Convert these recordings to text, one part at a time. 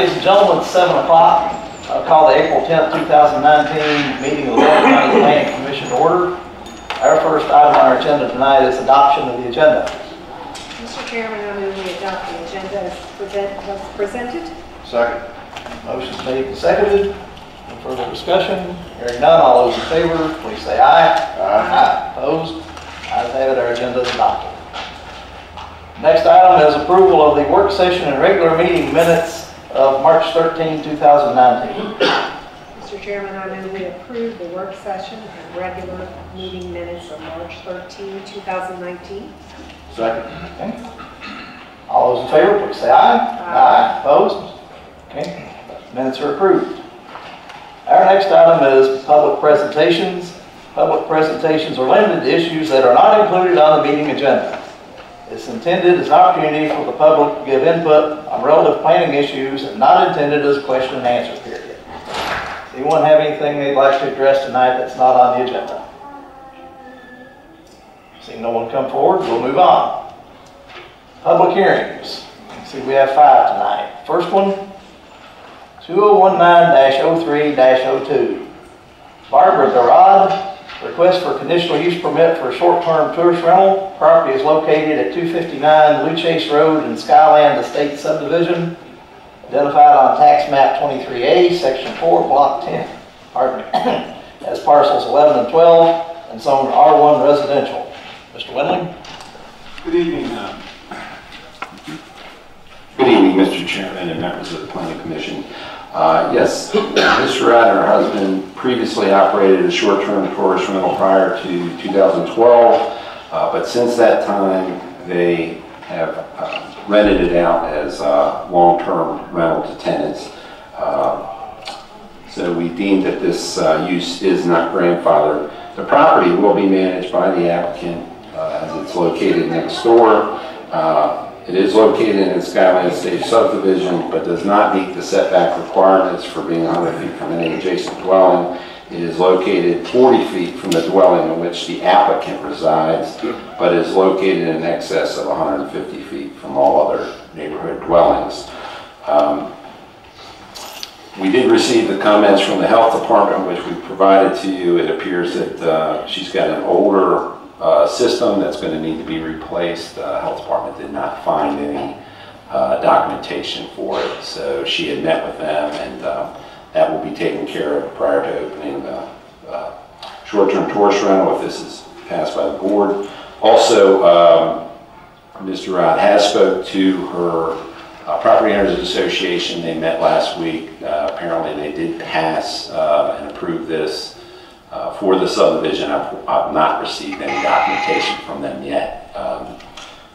Ladies and gentlemen, it's 7 o'clock. I'll call the April 10th, 2019 meeting of the Board of Planning Commission to order. Our first item on our agenda tonight is adoption of the agenda. Mr. Chairman, I move we adopt the agenda as presented. Second. Motion's made and seconded. No further discussion. Hearing none, all those in favor, please say aye. Aye. Opposed? Ayes have it, our agenda is adopted. Next item is approval of the work session and regular meeting minutes of March 13, 2019. Mr. Chairman, I move we approve the work session and regular meeting minutes of March 13, 2019. Second. Okay. All those in favor, please say aye. Aye. Opposed? Okay. Minutes are approved. Our next item is public presentations. Public presentations are limited to issues that are not included on the meeting agenda. It's intended as an opportunity for the public to give input on relative planning issues and not intended as a question and answer period. Does anyone have anything they'd like to address tonight that's not on the agenda? Seeing no one come forward, we'll move on. Public hearings. See, we have 5 tonight. First one, 2019-03-02. Barbara Darad. Request for conditional use permit for a short-term tourist rental. Property is located at 259 Blue Chase Road in Skyland Estate Subdivision, identified on tax map 23A, section 4, block 10, as parcels 11 and 12, and zoned R1 residential. Mr. Wendling. Good evening. Good evening, Mr. Chairman and members of the Planning Commission. Yes, Ms. Rad and her husband previously operated a short-term tourist rental prior to 2012, but since that time they have rented it out as long-term rental to tenants. So we deemed that this use is not grandfathered. The property will be managed by the applicant as it's located next door. It is located in Skyland Estate subdivision, but does not meet the setback requirements for being 100 feet from any adjacent dwelling. It is located 40 feet from the dwelling in which the applicant resides, but is located in excess of 150 feet from all other neighborhood dwellings. We did receive the comments from the health department, which we provided to you. It appears that she's got an older system that's going to need to be replaced. The health department did not find any documentation for it, so she had met with them, and that will be taken care of prior to opening the short-term tourist rental if this is passed by the board. Also, Mr. Rod has spoke to her Property Owners Association. They met last week. Apparently they did pass and approve this for the subdivision. I've not received any documentation from them yet.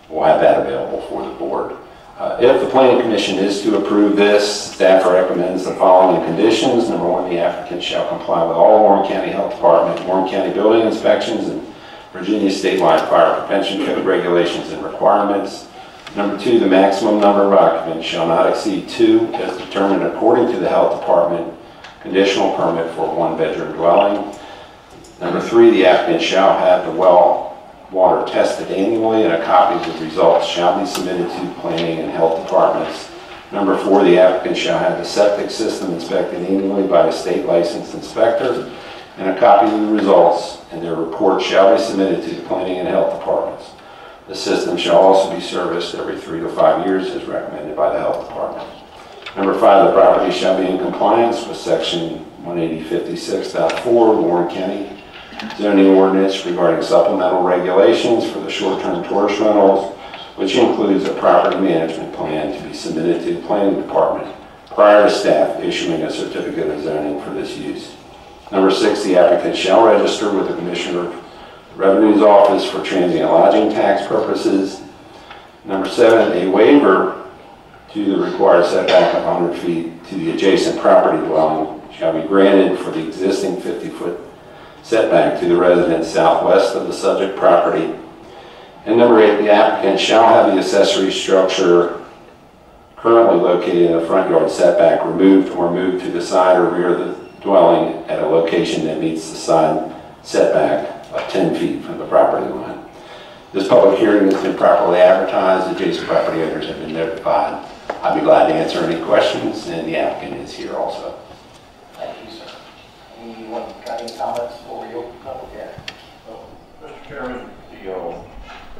We'll have that available for the board. If the Planning Commission is to approve this, staff recommends the following conditions. Number 1, the applicant shall comply with all Warren County Health Department, Warren County building inspections, and Virginia statewide fire prevention code regulations and requirements. Number 2, the maximum number of occupants shall not exceed 2 as determined according to the health department conditional permit for a 1-bedroom dwelling. Number 3, the applicant shall have the well water tested annually, and a copy of the results shall be submitted to planning and health departments. Number 4, the applicant shall have the septic system inspected annually by a state licensed inspector, and a copy of the results and their report shall be submitted to the planning and health departments. The system shall also be serviced every 3 to 5 years as recommended by the health department. Number 5, the property shall be in compliance with section 18056.4 Warren County zoning ordinance regarding supplemental regulations for the short-term tourist rentals, which includes a property management plan to be submitted to the planning department prior to staff issuing a certificate of zoning for this use. Number 6, the applicant shall register with the Commissioner of Revenue's Office for transient lodging tax purposes. Number 7, a waiver to the required setback of 100 feet to the adjacent property dwelling shall be granted for the existing 50-foot setback to the residence southwest of the subject property. And number 8, the applicant shall have the accessory structure currently located in the front yard setback removed or moved to the side or rear of the dwelling at a location that meets the side setback of 10 feet from the property line. This public hearing has been properly advertised. Adjacent property owners have been notified. I I'd be glad to answer any questions, and the applicant is here also. Thank you, sir. Anyone got any comments before we open public hearing? Mr. Chairman, the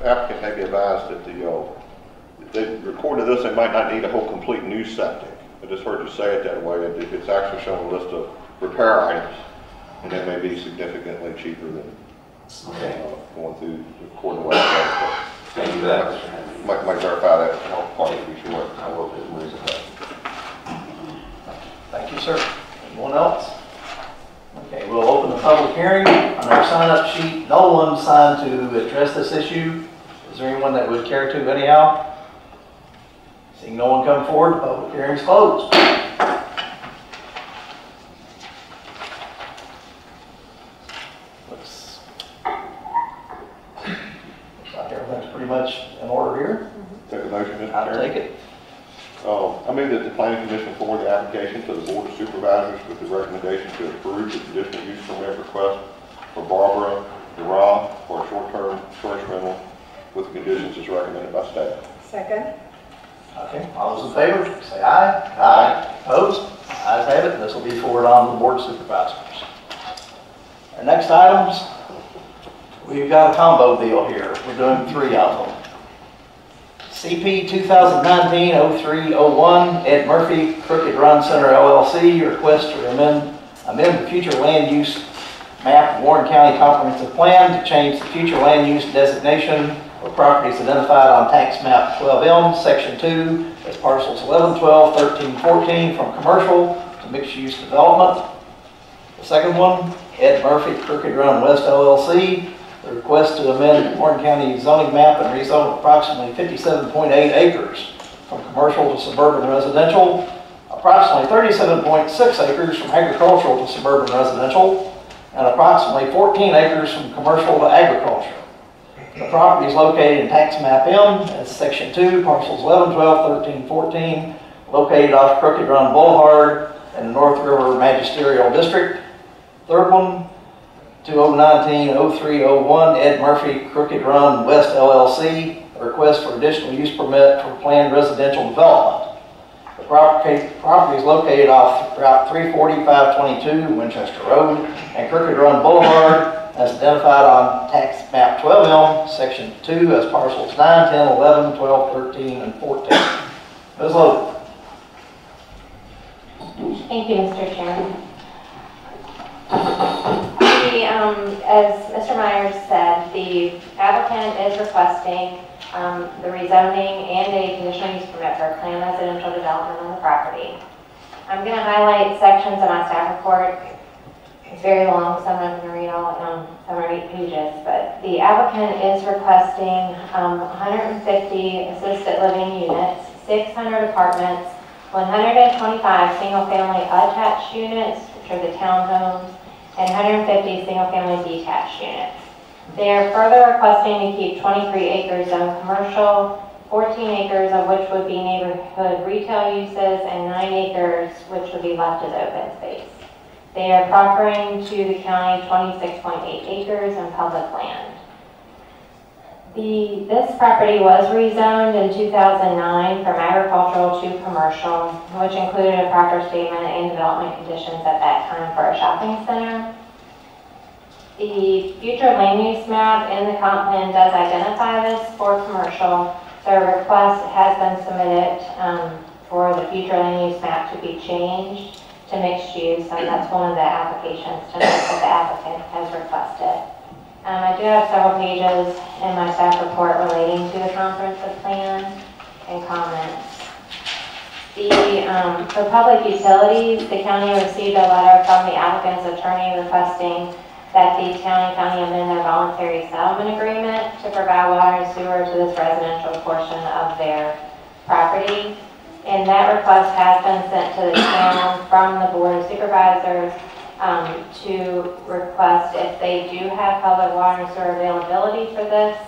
applicant may be advised that if they recorded this, they might not need a whole complete new septic. I just heard you say it that way. It's actually showing a list of repair items, and that may be significantly cheaper than going through recording the website. Thank you for that, Mr. Henry. Might verify that to help party be sure. I will do worries about it. Thank you, sir. Anyone else? Okay, we'll open the public hearing. On our sign-up sheet, no one signed to address this issue. Is there anyone that would care to anyhow? Seeing no one come forward, the public hearing is closed. Looks like everything's pretty much in order here. Take a motion, Mr. I'll Chairman. take it. I move that the Planning Commission forward the application to the Board of Supervisors with the recommendation to approve the conditional use permit request for Barbara Durand for a short-term storage rental with the conditions as recommended by staff. Second. Okay, all those in favor, say aye. Aye. Opposed? Ayes have it, and this will be forwarded on to the Board of Supervisors. Our next items, we've got a combo deal here. We're doing 3 of them. CP 2019-0301, Ed Murphy, Crooked Run Center LLC, request to amend the future land use map of Warren County Comprehensive Plan to change the future land use designation of properties identified on tax map 12M, section 2, as parcels 11, 12, 13, 14 from commercial to mixed use development. The second one, Ed Murphy, Crooked Run West LLC, the request to amend Warren County zoning map and rezone approximately 57.8 acres from commercial to suburban residential, approximately 37.6 acres from agricultural to suburban residential, and approximately 14 acres from commercial to agriculture. The property is located in tax map M as section 2, parcels 11, 12, 13, 14, located off Crooked Run Boulevard in the North River Magisterial District. Third one, 2019-0301, Ed Murphy, Crooked Run West LLC, a request for additional use permit for planned residential development. The property is located off Route 340-522 Winchester Road and Crooked Run Boulevard, as identified on tax map 12M, section 2, as parcels 9, 10, 11, 12, 13, and 14. Ms. Logan. Thank you, Mr. Chairman. As Mr. Myers said, the applicant is requesting the rezoning and a conditional use permit for a planned residential development on the property. I'm going to highlight sections of my staff report. It's very long, so I'm not going to read all 7 or 8 pages, but the applicant is requesting 150 assisted living units, 600 apartments, 125 single-family attached units, which are the townhomes, and 150 single-family detached units. They are further requesting to keep 23 acres zoned commercial, 14 acres of which would be neighborhood retail uses, and 9 acres which would be left as open space. They are proffering to the county 26.8 acres in public land. This property was rezoned in 2009 from agricultural to commercial, which included a proper statement and development conditions at that time for a shopping center. The future land use map in the comp plan does identify this for commercial, so a request has been submitted for the future land use map to be changed to mixed use, and that's one of the applications tonight that the applicant has requested. I do have several pages in my staff report relating to the comprehensive plan and comments. For public utilities, the county received a letter from the applicant's attorney requesting that the county amend their voluntary settlement agreement to provide water and sewer to this residential portion of their property. And that request has been sent to the town from the Board of Supervisors to request if they do have public water and sewer availability for this,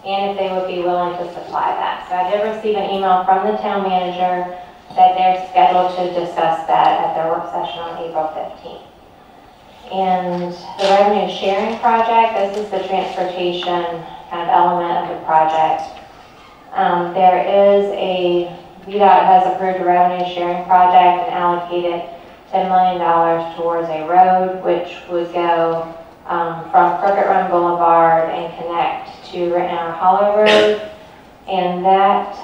and if they would be willing to supply that. So I did receive an email from the town manager that they're scheduled to discuss that at their work session on April 15th. And the revenue sharing project, this is the transportation kind of element of the project. There is a VDOT has approved a revenue sharing project and allocated $10 million towards a road which would go from Crooked Run Boulevard and connect to Rittenhour Hollow Road. And that,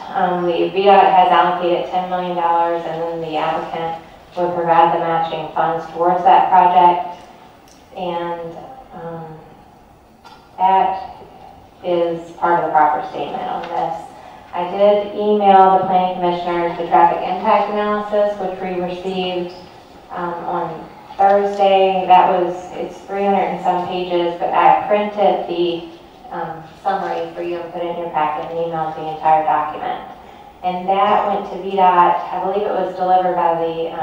the VDOT has allocated $10 million, and then the applicant would provide the matching funds towards that project. And that is part of the proper statement on this. I did email the planning commissioners the traffic impact analysis, which we received on Thursday. It's 300 and some pages, but I printed the summary for you and put it in your packet and emailed the entire document. And that went to VDOT. I believe it was delivered by the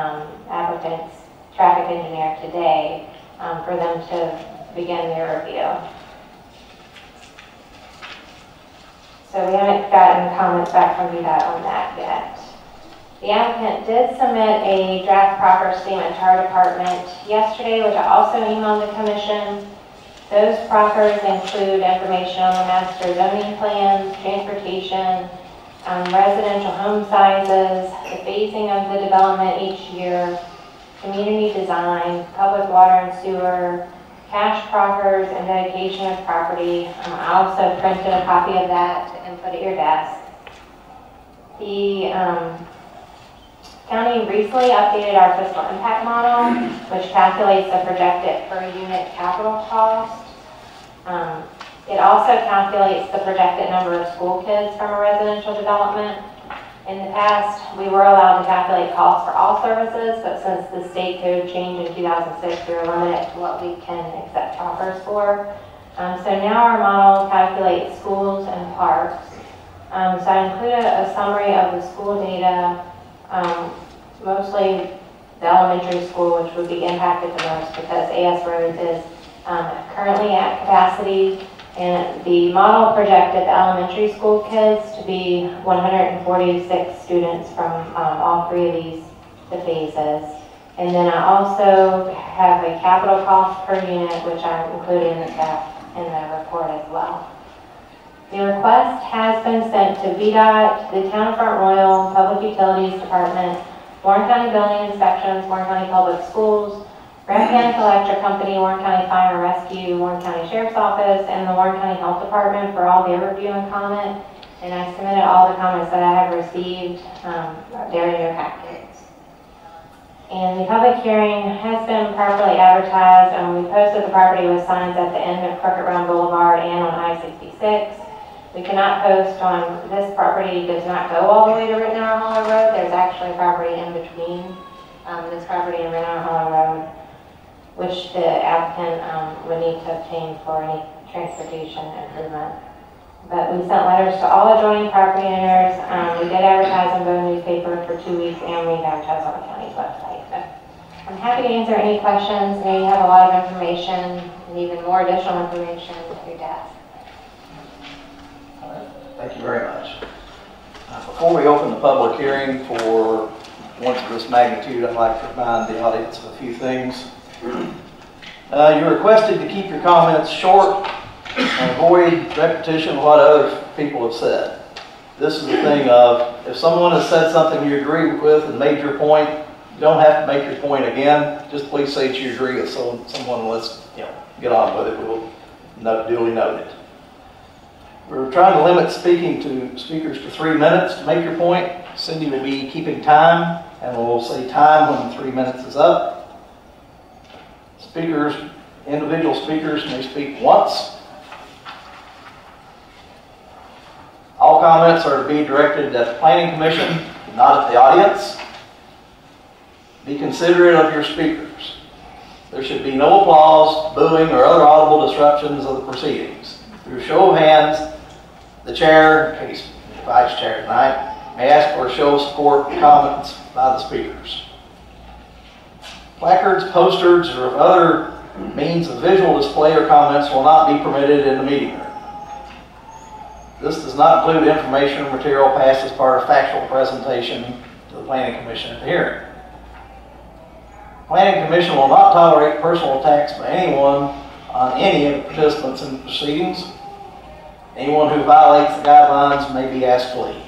applicant's traffic engineer today for them to begin their review. So we haven't gotten comments back from VDOT on that yet. The applicant did submit a draft proper statement to our department yesterday, which I also emailed the commission. Those proffers include information on the master zoning plans, transportation, residential home sizes, the phasing of the development each year, community design, public water and sewer, cash proffers, and dedication of property. I also printed a copy of that and put it at your desk. The county recently updated our fiscal impact model, which calculates the projected per unit capital cost. It also calculates the projected number of school kids from a residential development. In the past, we were allowed to calculate costs for all services, but since the state code changed in 2006, we were limited to what we can accept offers for. So now our model calculates schools and parks. So I included a summary of the school data, mostly the elementary school, which would be impacted the most because AS Roads is currently at capacity, and the model projected the elementary school kids to be 146 students from all three of these phases. And then I also have a capital cost per unit, which I included in the report as well. The request has been sent to VDOT, the Town of Front Royal, Public Utilities Department, Warren County Building Inspections, Warren County Public Schools, Rappahannock Electric Company, Warren County Fire and Rescue, Warren County Sheriff's Office, and the Warren County Health Department for all their review and comment. And I submitted all the comments that I have received there in your packets. And the public hearing has been properly advertised, and we posted the property with signs at the end of Crooked Run Boulevard and on I-66. We cannot post on this property, does not go all the way to Rittenhour Hollow Road. There's actually a property in between this property and Rittenhour Hollow Road, which the applicant would need to obtain for any transportation improvement. But we sent letters to all adjoining property owners. We did advertise in Bow newspaper for 2 weeks, and we've advertised on the county's website. So I'm happy to answer any questions. I know you have a lot of information and even more additional information at your desk. All right. Thank you very much. Before we open the public hearing for one of this magnitude, I'd like to remind the audience of a few things. You're requested to keep your comments short and avoid repetition of what other people have said. This is the thing of, if someone has said something you agree with and made your point, you don't have to make your point again. Just please say that you agree with someone and let's get on with it. We'll duly note it. We're trying to limit speakers to 3 minutes to make your point. Cindy will be keeping time, and we'll say time when 3 minutes is up. Individual speakers may speak once. All comments are to be directed at the Planning Commission, not at the audience. Be considerate of your speakers. There should be no applause, booing, or other audible disruptions of the proceedings. Through show of hands, the chair, in case the vice chair tonight, may ask for a show of support and comments by the speakers. Placards, posters, or other means of visual display or comments will not be permitted in the meeting room. This does not include information or material passed as part of factual presentation to the Planning Commission at the hearing. The Planning Commission will not tolerate personal attacks by anyone on any of the participants in the proceedings. Anyone who violates the guidelines may be asked to leave.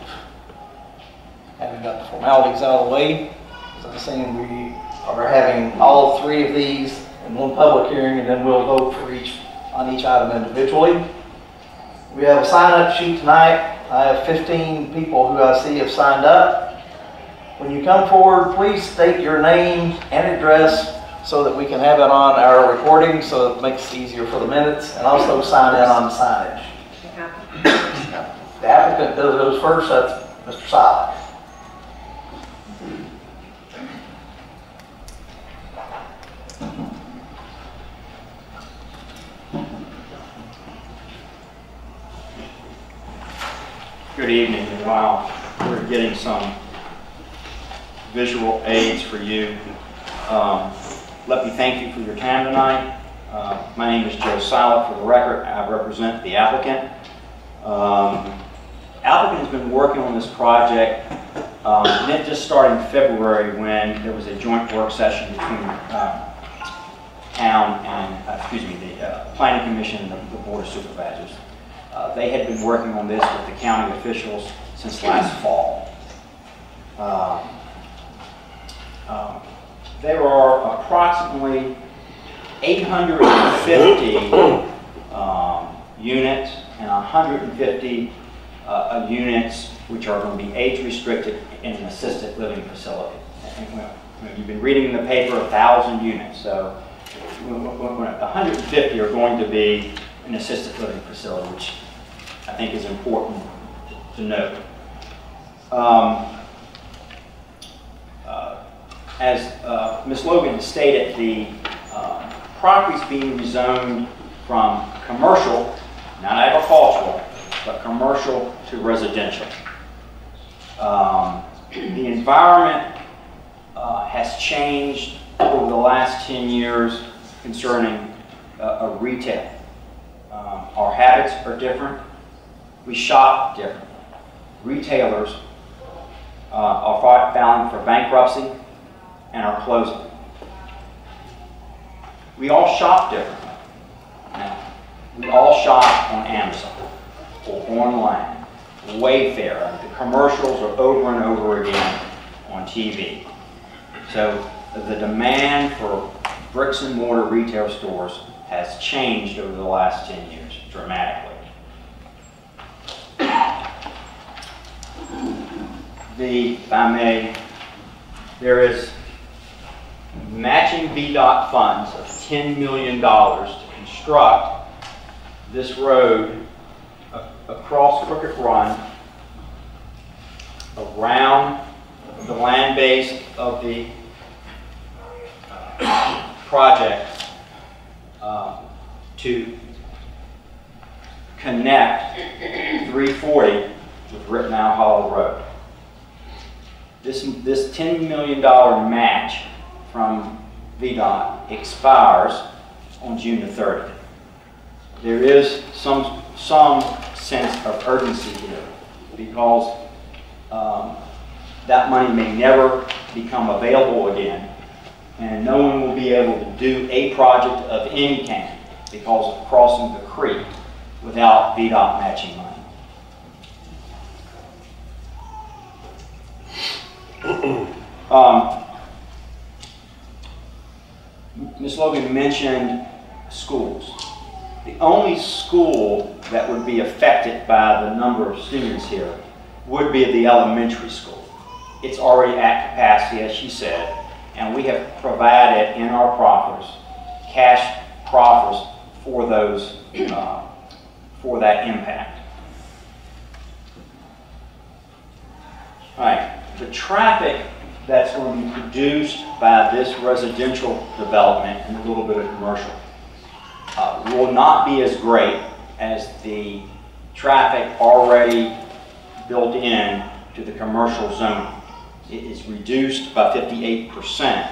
Having got the formalities out of the way, as I was saying, we are having all 3 of these in one public hearing, and then we'll vote for on each item individually. We have a sign-up sheet tonight. I have 15 people who I see have signed up. When you come forward, please state your name and address so that we can have it on our recording, so it makes it easier for the minutes, and also sign in on the signage. The applicant goes first. That's Mr. Silent. Good evening, and while we're getting some visual aids for you, let me thank you for your time tonight. My name is Joe Silent. For the record, I represent the applicant. Applicant has been working on this project, and it just started in February when there was a joint work session between town and, the Planning Commission and the Board of Supervisors. They had been working on this with the county officials since last fall. There are approximately 850 units and 150 units which are going to be age restricted in an assisted living facility. And you've been reading in the paper 1,000 units, so 150 are going to be an assisted living facility, which I think is important to note. As Ms. Logan stated, the property is being rezoned from commercial, not agricultural, but commercial to residential. The environment has changed over the last 10 years concerning retail. Our habits are different. We shop differently. Retailers are filing for bankruptcy and are closing. We all shop differently. Now, we all shop on Amazon or online, Wayfair. The commercials are over and over again on TV. So the demand for bricks and mortar retail stores has changed over the last 10 years dramatically. If I may, there is matching VDOT funds of $10 million to construct this road across Crooked Run around the land base of the project to connect 340 with Rittenhouse Hollow Road. This $10 million match from VDOT expires on June the 30th. There is some sense of urgency here because that money may never become available again, and no one will be able to do a project of any kind because of crossing the creek without VDOT matching money. Ms. Logan mentioned schools. The only school that would be affected by the number of students here would be the elementary school. It's already at capacity, as she said, and we have provided in our proffers cash proffers for those for that impact. All right, the traffic that's going to be produced by this residential development and a little bit of commercial will not be as great as the traffic already built in to the commercial zone. It is reduced by 58%.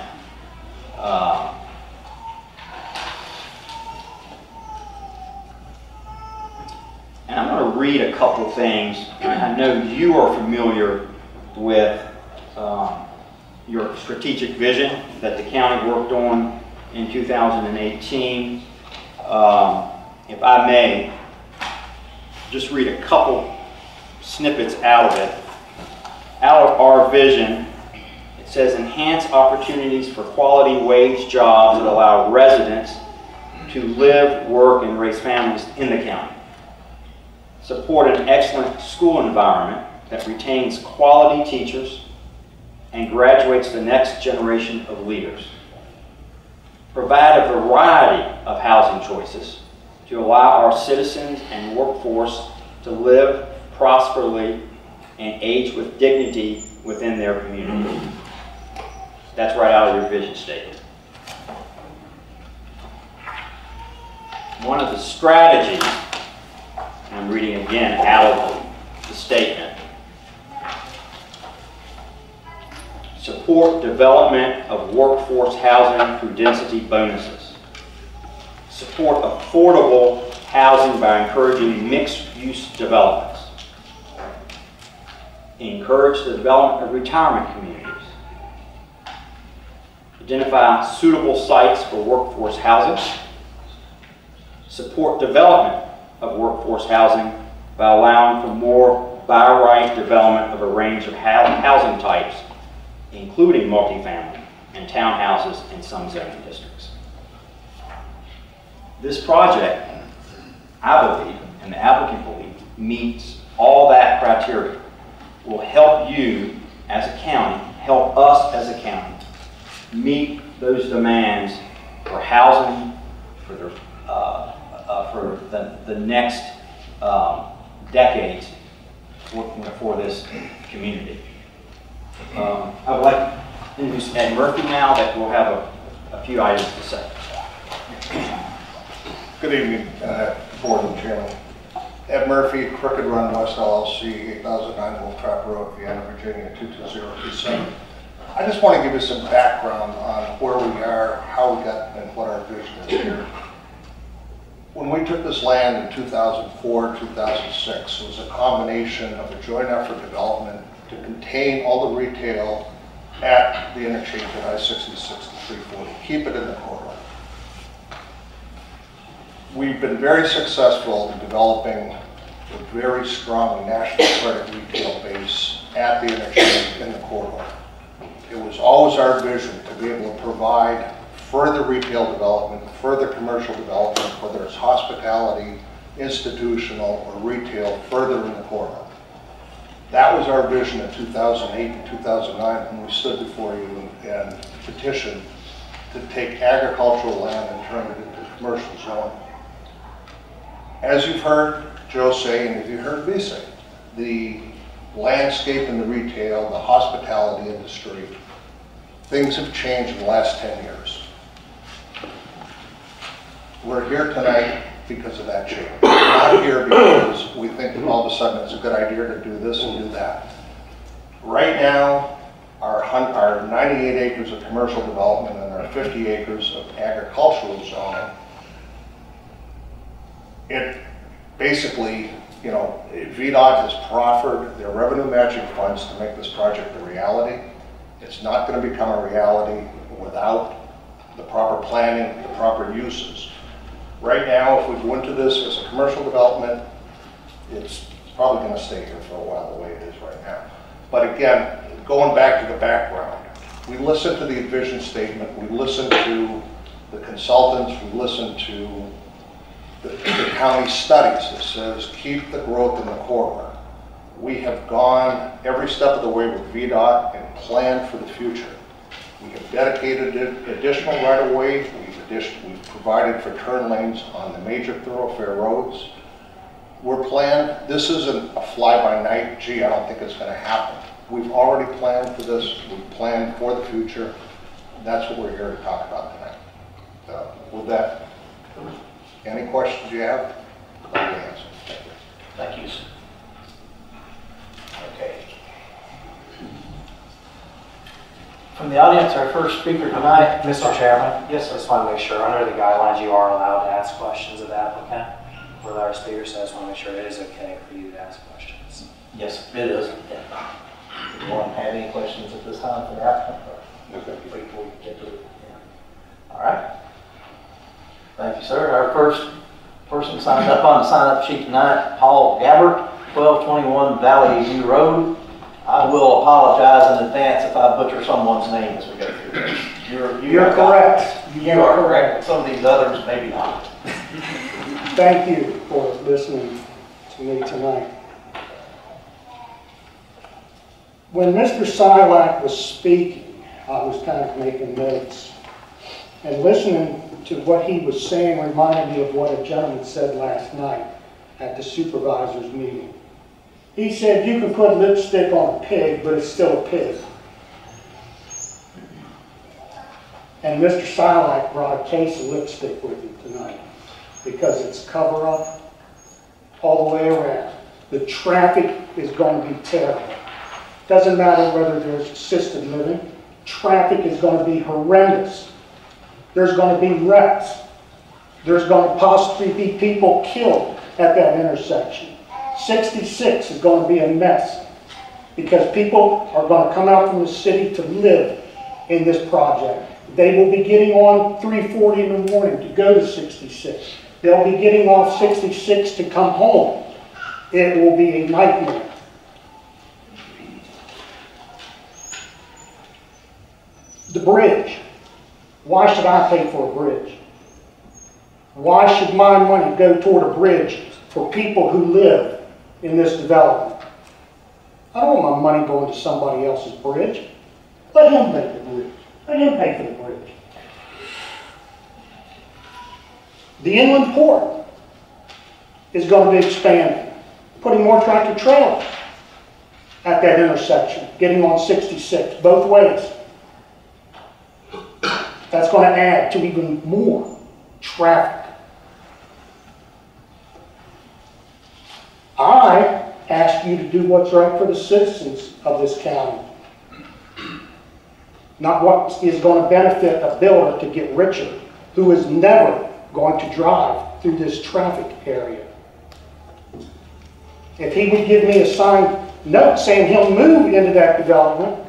And I'm going to read a couple things. I know you are familiar with your strategic vision that the county worked on in 2018. If I may, just read a couple snippets out of it. out of our vision, it says enhance opportunities for quality wage jobs that allow residents to live, work, and raise families in the county. Support an excellent school environment that retains quality teachers and graduates the next generation of leaders. Provide a variety of housing choices to allow our citizens and workforce to live prosperly and age with dignity within their community. That's right out of your vision statement. One of the strategies, and I'm reading again out of the statement, support development of workforce housing through density bonuses. Support affordable housing by encouraging mixed-use developments. Encourage the development of retirement communities. Identify suitable sites for workforce housing. Support development of workforce housing by allowing for more by right development of a range of housing types, including multifamily and townhouses in some zoning districts. This project, I believe, and the applicant believes, meets all that criteria. Will help you as a county, help us as a county, meet those demands for housing for the next decades for this community. I would like to introduce Ed Murphy now that will have a few items to say. Good evening, Board and Chairman. Ed Murphy, Crooked Run West LLC, 8009 Wolf Trap Road, Vienna, Virginia, 22027. I just want to give you some background on where we are, how we got, and what our vision is here. When we took this land in 2004, 2006, it was a combination of a joint effort development to contain all the retail at the interchange at I-66 to 340, keep it in the corridor. We've been very successful in developing a very strong national credit retail base at the interchange in the corridor. It was always our vision to be able to provide further retail development, further commercial development, whether it's hospitality, institutional, or retail further in the corridor. That was our vision in 2008 and 2009 when we stood before you and petitioned to take agricultural land and turn it into commercial zone. As you've heard Joe say, and as you heard me say, the landscape in the retail, the hospitality industry, things have changed in the last 10 years. We're here tonight because of that change. We're not here because we think that all of a sudden it's a good idea to do this and do that. Right now, our 98 acres of commercial development and our 50 acres of agricultural zoning, it basically, you know, VDOT has proffered their revenue matching funds to make this project a reality. It's not going to become a reality without the proper planning, the proper uses. Right now, if we go into this as a commercial development, it's probably going to stay here for a while the way it is right now. But again, going back to the background, we listened to the vision statement, we listened to the consultants, we listened to the county studies that says keep the growth in the corridor. We have gone every step of the way with VDOT and planned for the future. We have dedicated additional right-of-way. We've provided for turn lanes on the major thoroughfare roads. We're planned. This isn't a fly-by-night, gee, I don't think it's going to happen. We've already planned for this. We've planned for the future. That's what we're here to talk about tonight. With that, any questions you have, I'll answer. Thank you. Okay. From the audience, our first speaker tonight. Mr. Chairman? Yes, sir. I just want to make sure, under the guidelines, you are allowed to ask questions of the applicant with our speaker, so I just want to make sure it is okay for you to ask questions. Yes, it is. Do you want to have any questions at this time for the applicant? Okay. Before we get to it. Yeah. All right. Thank you, sir. Our first person signed up on the sign-up sheet tonight, Paul Gabbert, 1221 Valley View Road, I will apologize in advance if I butcher someone's name as we go through this. You're correct. You are correct. Some of these others, maybe not. Thank you for listening to me tonight. When Mr. Silac was speaking, I was kind of making notes. And listening to what he was saying reminded me of what a gentleman said last night at the supervisors meeting. He said, you can put lipstick on a pig, but it's still a pig. And Mr. Silac brought a case of lipstick with him tonight because it's cover up all the way around. The traffic is going to be terrible. Doesn't matter whether there's assisted living, traffic is going to be horrendous. There's going to be wrecks. There's going to possibly be people killed at that intersection. 66 is going to be a mess because people are going to come out from the city to live in this project. They will be getting on 3:40 in the morning to go to 66. They'll be getting off 66 to come home. It will be a nightmare. The bridge. Why should I pay for a bridge? Why should my money go toward a bridge for people who live in this development? I don't want my money going to somebody else's bridge. Let him make the bridge. Let him pay for the bridge. The inland port is going to be expanding, putting more tractor trailers at that intersection, getting on 66 both ways. That's going to add to even more traffic. I ask you to do what's right for the citizens of this county, not what is going to benefit a builder to get richer, who is never going to drive through this traffic area. If he would give me a signed note saying he'll move into that development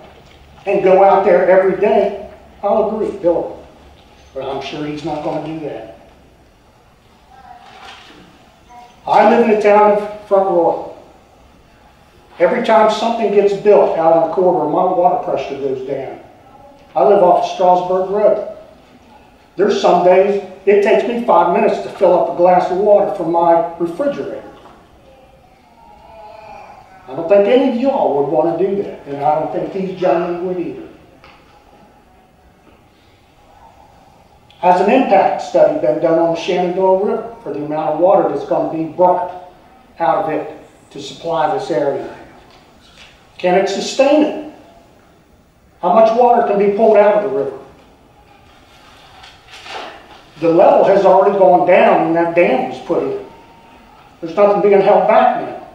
and go out there every day, I'll agree, build it. But I'm sure he's not going to do that. I live in the town of Front Royal. Every time something gets built out on the corridor, my water pressure goes down. I live off Strasburg Road. There's some days it takes me 5 minutes to fill up a glass of water from my refrigerator. I don't think any of y'all would want to do that, and I don't think these gentlemen would either. Has an impact study been done on the Shenandoah River for the amount of water that's going to be brought out of it to supply this area? Can it sustain it? How much water can be pulled out of the river? The level has already gone down when that dam was put in. There's nothing being held back now.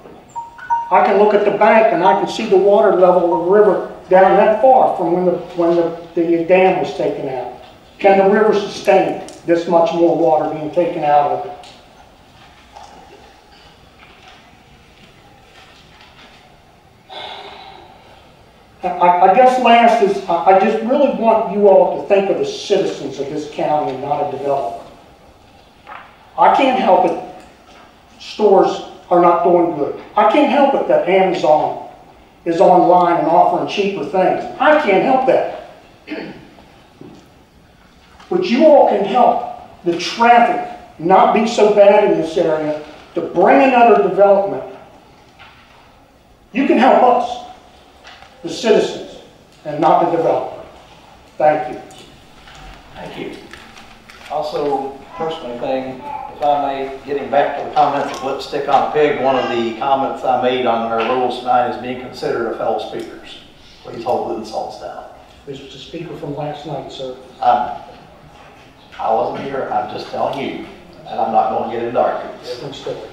I can look at the bank and I can see the water level of the river down that far from when the dam was taken out. Can the river sustain this much more water being taken out of it? I guess last is, I just really want you all to think of the citizens of this county and not a developer. I can't help it stores are not doing good. I can't help it that Amazon is online and offering cheaper things. I can't help that. But you all can help the traffic not be so bad in this area to bring another development. You can help us, the citizens, and not the developer. Thank you. Thank you. Also, personally thing, if I may, getting back to the comments of lipstick on a pig, one of the comments I made on our rules tonight is being considerate of fellow speakers. Please hold the insults down. This was a speaker from last night, sir. I wasn't here, I'm just telling you, and I'm not going to get into arguments. Different story.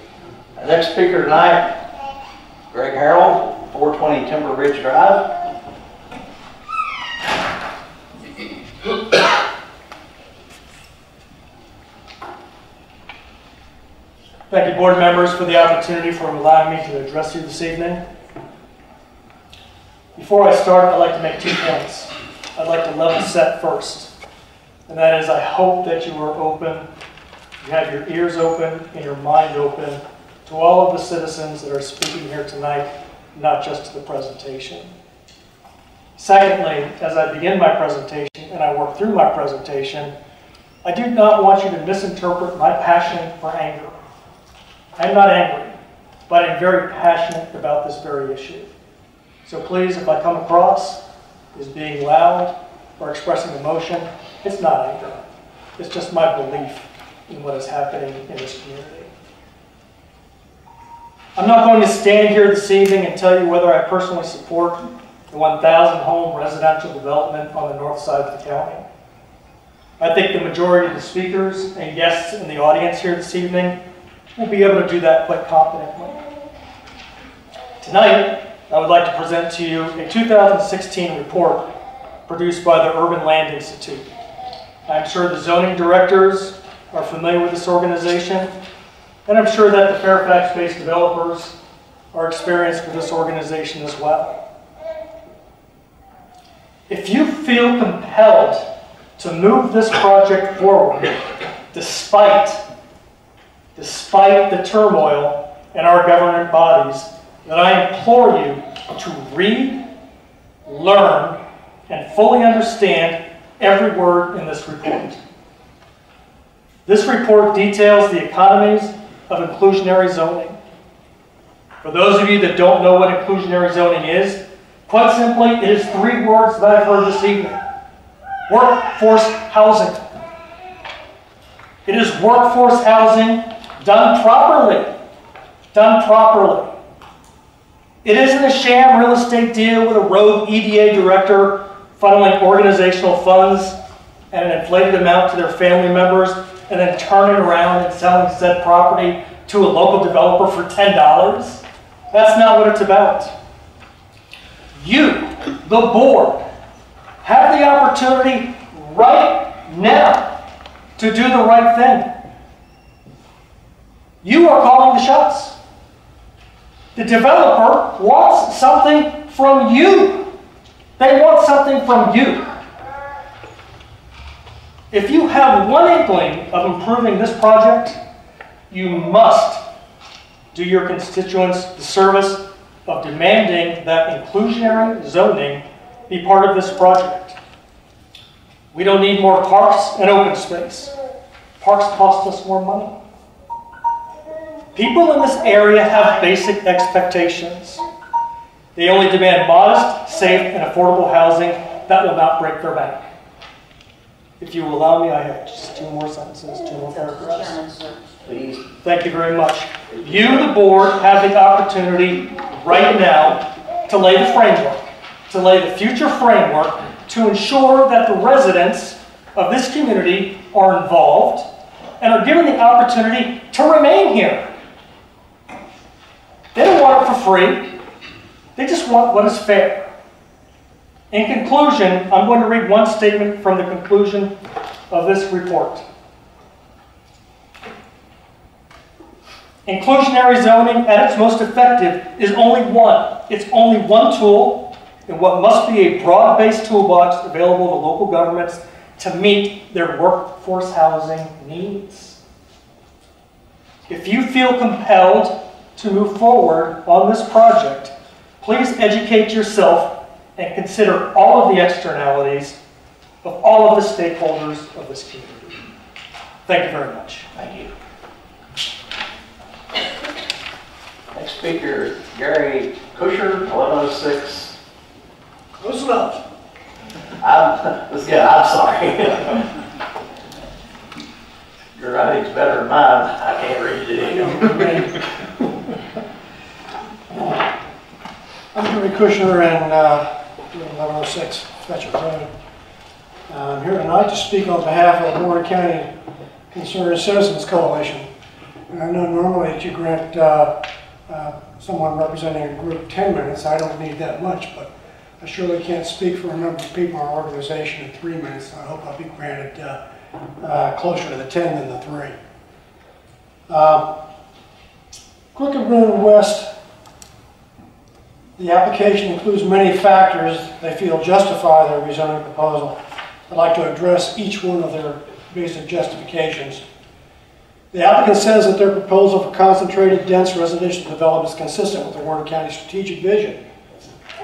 Our next speaker tonight, Greg Harrell, 420 Timber Ridge Drive. Thank you, board members, for the opportunity for allowing me to address you this evening. Before I start, I'd like to make 2 points. I'd like to level set first. And that is, I hope that you are open, you have your ears open and your mind open to all of the citizens that are speaking here tonight not just to the presentation. Secondly, as I begin my presentation and I work through my presentation, I do not want you to misinterpret my passion for anger. I'm not angry, but I'm very passionate about this very issue. So please, if I come across as being loud or expressing emotion, it's not anger. It's just my belief in what is happening in this community. I'm not going to stand here this evening and tell you whether I personally support the 1,000 home residential development on the north side of the county. I think the majority of the speakers and guests in the audience here this evening will be able to do that quite confidently. Tonight, I would like to present to you a 2016 report produced by the Urban Land Institute. I'm sure the zoning directors are familiar with this organization, and I'm sure that the Fairfax-based developers are experienced with this organization as well. If you feel compelled to move this project forward, despite the turmoil in our government bodies, then I implore you to read, learn, and fully understand every word in this report. This report details the economies of inclusionary zoning. For those of you that don't know what inclusionary zoning is, quite simply, it is 3 words that I've heard this evening. Workforce housing. It is workforce housing done properly. Done properly. It isn't a sham real estate deal with a rogue EDA director funneling organizational funds and an inflated amount to their family members and then turning around and selling said property to a local developer for $10. That's not what it's about. You, the board, have the opportunity right now to do the right thing. You are calling the shots. The developer wants something from you. They want something from you. If you have one inkling of improving this project, you must do your constituents the service of demanding that inclusionary zoning be part of this project. We don't need more parks and open space. Parks cost us more money. People in this area have basic expectations. They only demand modest, safe, and affordable housing that will not break their bank. If you will allow me, I have just 2 more sentences, 2 more paragraphs. Please. Thank you very much. You, the board, have the opportunity right now to lay the framework, to lay the future framework to ensure that the residents of this community are involved and are given the opportunity to remain here. They don't want it for free. They just want what is fair. In conclusion, I'm going to read one statement from the conclusion of this report. Inclusionary zoning at its most effective is only one. It's only one tool in what must be a broad-based toolbox available to local governments to meet their workforce housing needs. If you feel compelled to move forward on this project, please educate yourself and consider all of the externalities of all of the stakeholders of this community. Thank you very much. Thank you. Next speaker, Gary Kusher, 1106. Listen up. I'm sorry. Your writing's better than mine. I can't read it. I'm Gary Kushner and 1106 Fetcher Road. I'm here tonight to speak on behalf of the Warren County Concerned Citizens Coalition. And I know normally that you grant someone representing a group 10 minutes. I don't need that much, but I surely can't speak for a number of people in our organization in 3 minutes. I hope I'll be granted closer to the 10 than the 3. Crooked Run West, the application includes many factors they feel justify their rezoning proposal. I'd like to address each one of their basic justifications. The applicant says that their proposal for concentrated, dense residential development is consistent with the Warren County strategic vision.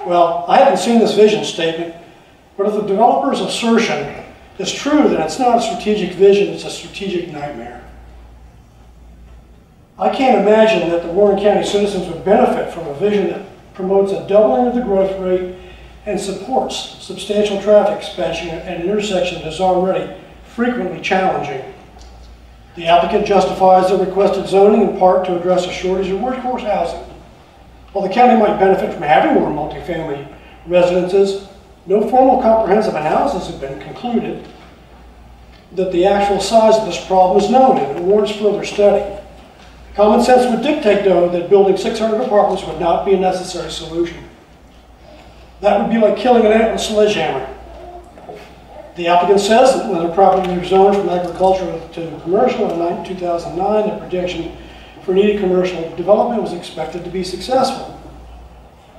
Well, I haven't seen this vision statement, but if the developer's assertion is true, then it's not a strategic vision, it's a strategic nightmare. I can't imagine that the Warren County citizens would benefit from a vision that promotes a doubling of the growth rate and supports substantial traffic expansion at an intersection that is already frequently challenging. The applicant justifies the requested zoning in part to address a shortage of workforce housing. While the county might benefit from having more multifamily residences, no formal comprehensive analysis has been concluded that the actual size of this problem is known and it warrants further study. Common sense would dictate, though, that building 600 apartments would not be a necessary solution. That would be like killing an ant with a sledgehammer. The applicant says that when the property was rezoned from agricultural to commercial in 2009, the projection for needed commercial development was expected to be successful.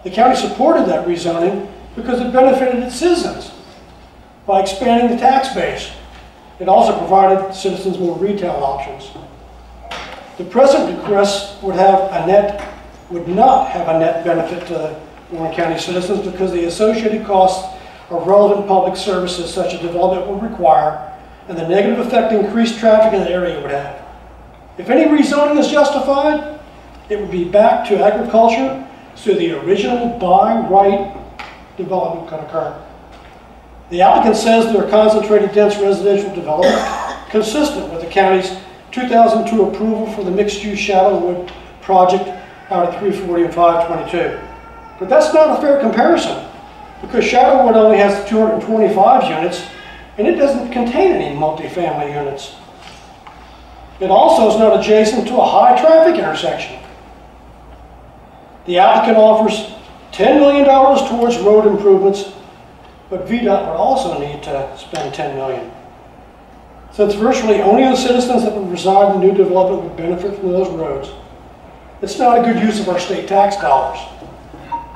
The county supported that rezoning because it benefited its citizens by expanding the tax base. It also provided citizens more retail options. The present request would not have a net benefit to Warren County citizens because the associated costs of relevant public services such a development would require and the negative effect increased traffic in the area would have. If any rezoning is justified, it would be back to agriculture so the original by right development could occur. The applicant says there are concentrated dense residential development consistent with the county's 2002 approval for the mixed-use Shadowwood project out at 340 and 522. But that's not a fair comparison because Shadowwood only has 225 units and it doesn't contain any multifamily units. It also is not adjacent to a high traffic intersection. The applicant offers $10 million towards road improvements, but VDOT would also need to spend $10 million. Since virtually only the citizens that would reside in the new development would benefit from those roads, it's not a good use of our state tax dollars.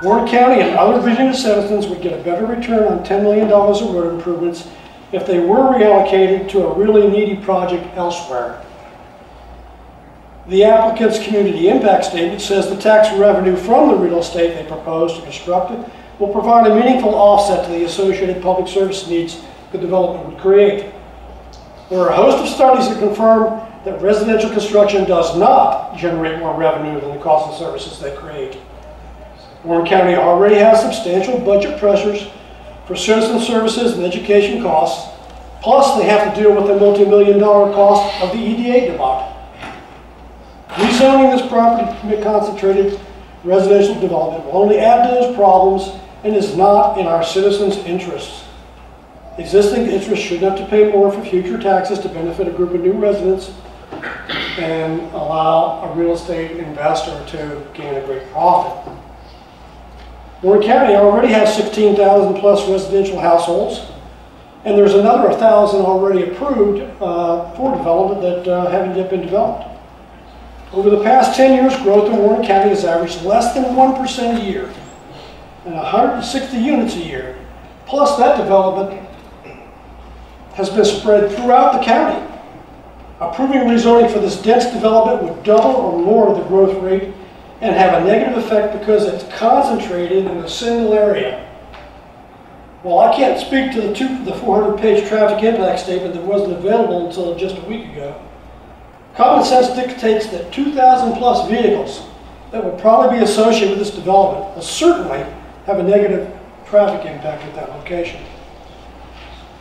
Warren County and other Virginia citizens would get a better return on $10 million of road improvements if they were reallocated to a really needy project elsewhere. The applicant's community impact statement says the tax revenue from the real estate they propose to construct it will provide a meaningful offset to the associated public service needs the development would create. There are a host of studies that confirm that residential construction does not generate more revenue than the cost of services they create. Warren County already has substantial budget pressures for citizen services and education costs, plus they have to deal with the multi-million-dollar cost of the EDA debacle. Rezoning this property to permit concentrated residential development will only add to those problems and is not in our citizens' interests. Existing interests shouldn't have to pay more for future taxes to benefit a group of new residents and allow a real estate investor to gain a great profit. Warren County already has 16,000 plus residential households, and there's another 1,000 already approved for development that haven't yet been developed. Over the past 10 years, growth in Warren County has averaged less than 1% a year and 160 units a year. Plus, that development has been spread throughout the county. Approving rezoning for this dense development would double or more the growth rate and have a negative effect because it's concentrated in a single area. While I can't speak to the 400-page traffic impact statement that wasn't available until just a week ago, common sense dictates that 2,000 plus vehicles that would probably be associated with this development will certainly have a negative traffic impact at that location.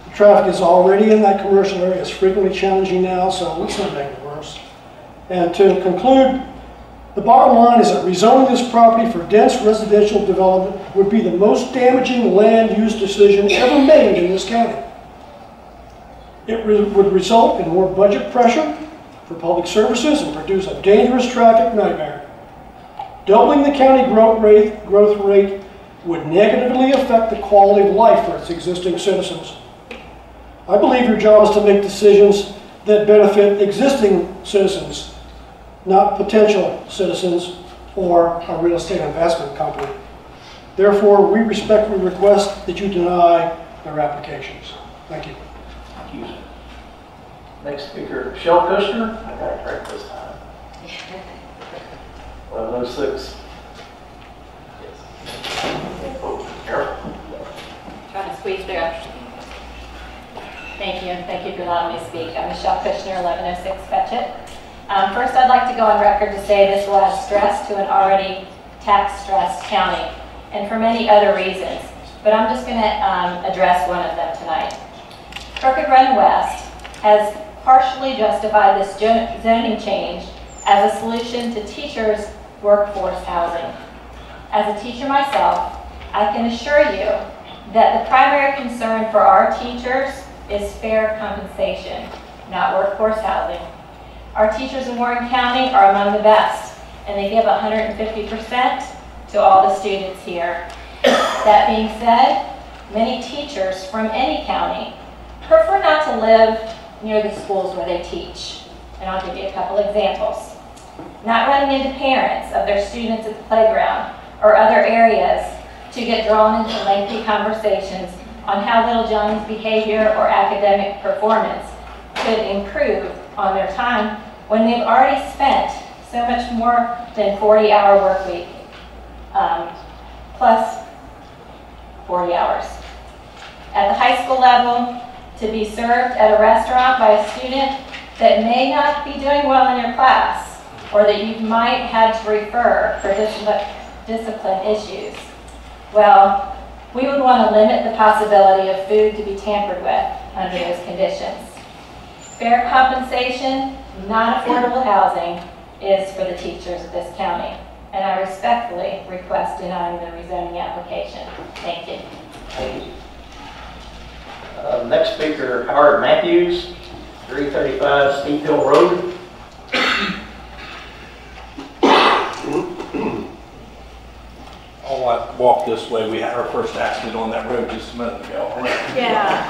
The traffic is already in that commercial area. It's frequently challenging now, so let's not make it worse. And to conclude, the bottom line is that rezoning this property for dense residential development would be the most damaging land use decision ever made in this county. It would result in more budget pressure for public services and produce a dangerous traffic nightmare. Doubling the county growth rate would negatively affect the quality of life for its existing citizens. I believe your job is to make decisions that benefit existing citizens, not potential citizens or a real estate investment company. Therefore, we respectfully request that you deny their applications. Thank you. Thank you. Next speaker, Michelle Kushner. I got it correct this time. 1106. Oh, careful. Trying to squeeze through. Thank you, and thank you for allowing me to speak. I'm Michelle Kushner, 1106 Fetchit. First, I'd like to go on record to say this will add stress to an already tax-stressed county, and for many other reasons. But I'm just going to address one of them tonight. Crooked Run West has partially justified this zoning change as a solution to teachers' workforce housing. As a teacher myself, I can assure you that the primary concern for our teachers is fair compensation, not workforce housing. Our teachers in Warren County are among the best, and they give 150% to all the students here. That being said, many teachers from any county prefer not to live near the schools where they teach. And I'll give you a couple examples. Not running into parents of their students at the playground or other areas to get drawn into lengthy conversations on how little Johnny's behavior or academic performance could improve on their time when they've already spent so much more than 40-hour work week, plus 40 hours. At the high school level, to be served at a restaurant by a student that may not be doing well in your class, or that you might have to refer for discipline issues. Well, we would want to limit the possibility of food to be tampered with under those conditions. Fair compensation, not affordable housing, is for the teachers of this county, and I respectfully request denying the rezoning application. Thank you. Thank you. Next speaker, Howard Matthews, 335 Steep Hill Road. I'll walk this way. We had our first accident on that road just a minute ago. Yeah.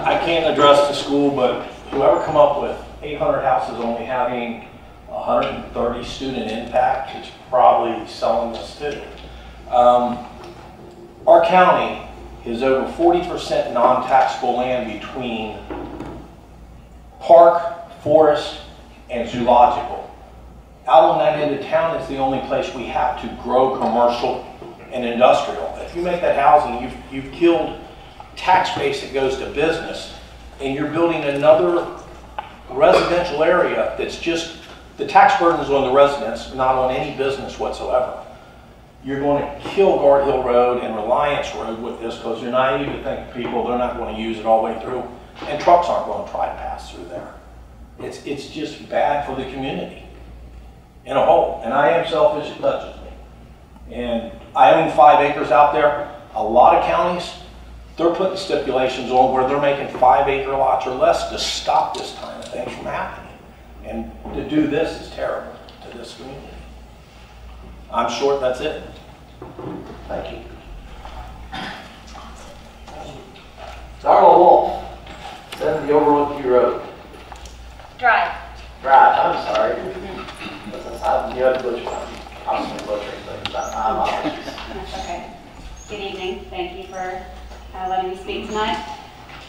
I can't address the school, but whoever come up with 800 houses only having 130 student impact is probably selling this too. Our county is over 40% non-taxable land between park, forest, and zoological. Out on that end of town is the only place we have to grow commercial and industrial. If you make that housing, you've killed tax base that goes to business, and you're building another residential area that's just, the tax burden is on the residents, not on any business whatsoever. You're going to kill Guard Hill Road and Reliance Road with this because you're naive to think people, they're not going to use it all the way through, and trucks aren't going to try to pass through there. It's just bad for the community in a whole, and I am selfish, it touches me. And I own 5 acres out there. A lot of counties, they're putting stipulations on where they're making 5-acre lots or less to stop this kind of thing from happening. And to do this is terrible to this community. I'm short, that's it. Thank you. Darla Wolf, 70 Overlook View Road. Drive. I'm sorry. You have to butcher one. I'm going to butcher things. I'm apologies. That's okay. Good evening. Thank you for letting me speak tonight.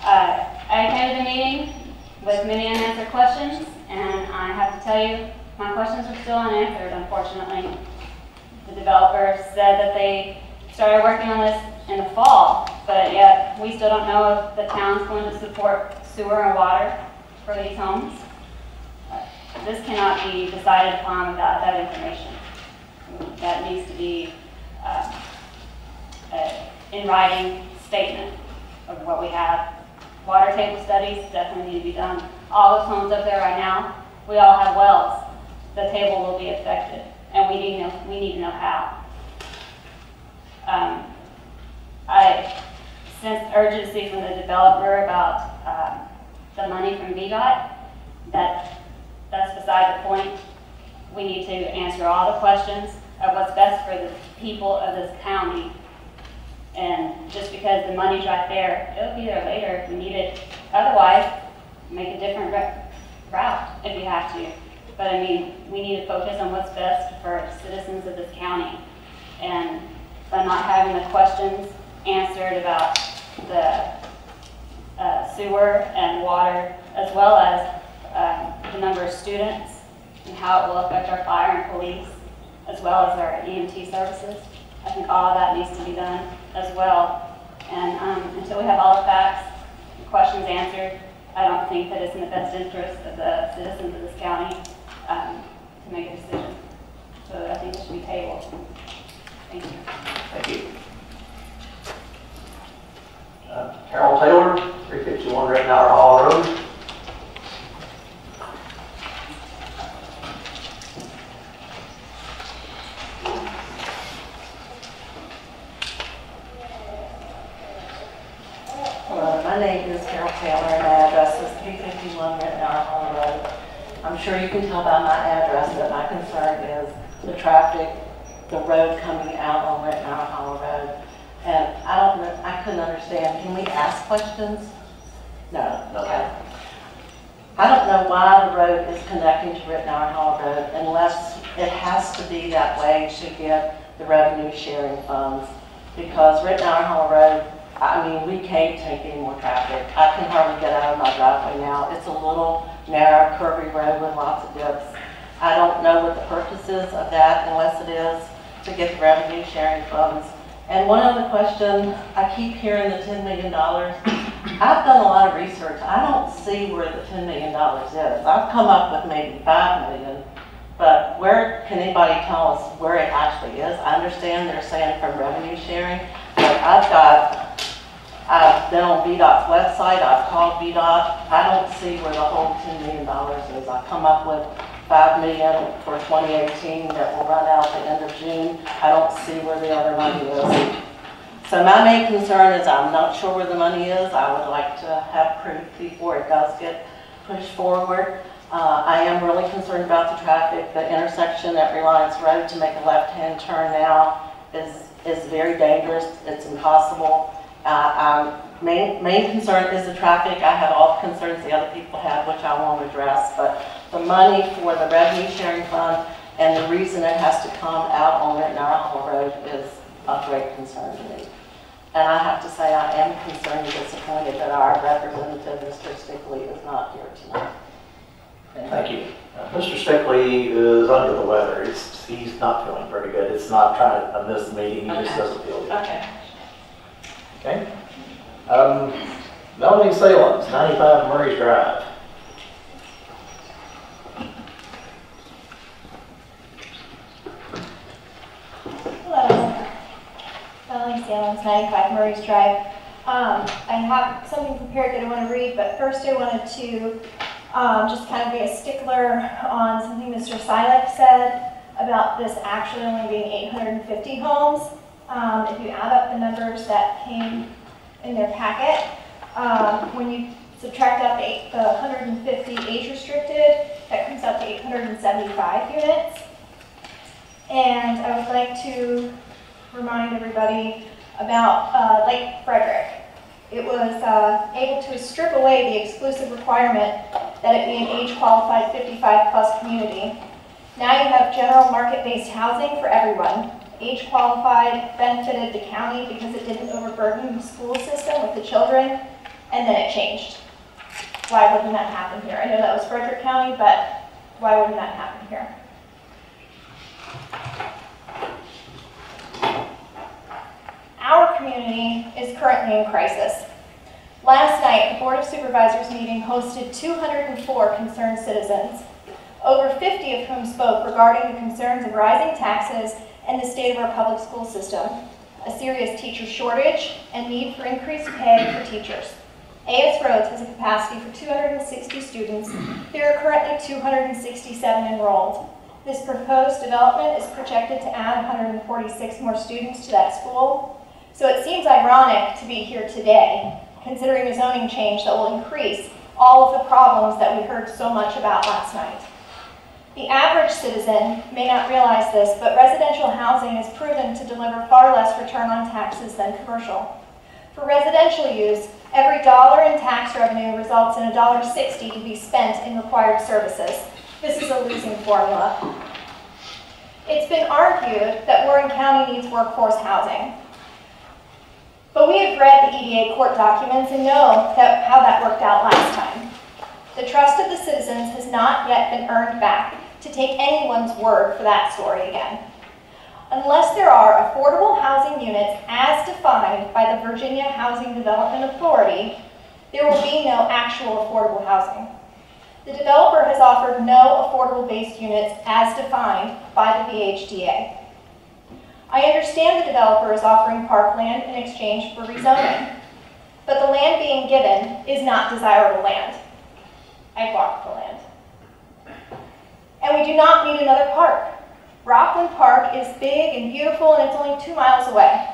I attended the meeting with many unanswered questions, and I have to tell you, my questions are still unanswered, unfortunately. The developer said that they started working on this in the fall, but yet we still don't know if the town's going to support sewer and water for these homes. This cannot be decided upon without that information. That needs to be in writing statement of what we have. Water table studies definitely need to be done. All those homes up there right now, we all have wells. The table will be affected, and we need to know how. I sensed urgency from the developer about the money from VDOT. That's beside the point. We need to answer all the questions of what's best for the people of this county. And just because the money's right there, it'll be there later if we need it. Otherwise, make a different route if you have to. But I mean, we need to focus on what's best for citizens of this county. And by not having the questions answered about the sewer and water, as well as the number of students and how it will affect our fire and police, as well as our EMT services. I think all of that needs to be done as well. And until we have all the facts and questions answered, I don't think that it's in the best interest of the citizens of this county to make a decision. So I think it should be tabled. Thank you. Thank you. Carol Taylor, 351 Rittenhour Hall Road. My name is Carol Taylor and my address is 351 Rittenhour Hall Road. I'm sure you can tell by my address that my concern is the traffic, the road coming out on Rittenhour Hall Road. And I couldn't understand, can we ask questions? No. Okay. I don't know why the road is connecting to Rittenhour Hall Road unless it has to be that way to get the revenue sharing funds. Because Rittenhour Hall Road, I mean, we can't take any more traffic. I can hardly get out of my driveway now. It's a little narrow, curvy road with lots of dips. I don't know what the purpose is of that unless it is to get the revenue sharing funds. And one other question, I keep hearing the $10 million. I've done a lot of research. I don't see where the $10 million is. I've come up with maybe $5 million, but where can anybody tell us where it actually is? I understand they're saying from revenue sharing, but I've been on VDOT's website, I've called VDOT. I don't see where the whole $10 million is. I've come up with $5 million for 2018 that will run out at the end of June. I don't see where the other money is. So my main concern is I'm not sure where the money is. I would like to have proof before it does get pushed forward. I am really concerned about the traffic. The intersection at Reliance Road to make a left-hand turn now is very dangerous. It's impossible. Main concern is the traffic. I have all the concerns the other people have, which I won't address, but the money for the revenue sharing fund and the reason it has to come out on Rittenhour Hall Road is of great concern to me. And I have to say I am concerned and disappointed that our representative, Mr. Stickley, is not here tonight. Thank you. Mr. Stickley is under the weather. He's not feeling very good. It's not trying to miss the meeting. He just doesn't feel good. Okay. Okay. Melanie Salins, 95 Murray's Drive. Hello. Melanie Salins, 95 Murray's Drive. I have something prepared that I want to read, but first I wanted to just kind of be a stickler on something Mr. Silek said about this actually only being 850 homes. If you add up the numbers that came in their packet, when you subtract out the 150 age restricted, that comes out to 875 units. And I would like to remind everybody about Lake Frederick. It was able to strip away the exclusive requirement that it be an age-qualified 55-plus community. Now you have general market-based housing for everyone. Age-qualified benefited the county because it didn't overburden the school system with the children, and then it changed. Why wouldn't that happen here? I know that was Frederick County, but why wouldn't that happen here? Our community is currently in crisis. Last night, the Board of Supervisors meeting hosted 204 concerned citizens, over 50 of whom spoke regarding the concerns of rising taxes and the state of our public school system, a serious teacher shortage, and need for increased pay for teachers. AS Roads has a capacity for 260 students. There are currently 267 enrolled. This proposed development is projected to add 146 more students to that school. So it seems ironic to be here today, considering a zoning change that will increase all of the problems that we heard so much about last night. The average citizen may not realize this, but residential housing is proven to deliver far less return on taxes than commercial. For residential use, every dollar in tax revenue results in $1.60 to be spent in required services. This is a losing formula. It's been argued that Warren County needs workforce housing. But we have read the EDA court documents and know how that worked out last time. The trust of the citizens has not yet been earned back to take anyone's word for that story again. Unless there are affordable housing units as defined by the Virginia Housing Development Authority, there will be no actual affordable housing. The developer has offered no affordable-based units as defined by the VHDA. I understand the developer is offering parkland in exchange for rezoning, but the land being given is not desirable land. I've walked the land. And we do not need another park. Rockland Park is big and beautiful, and it's only 2 miles away.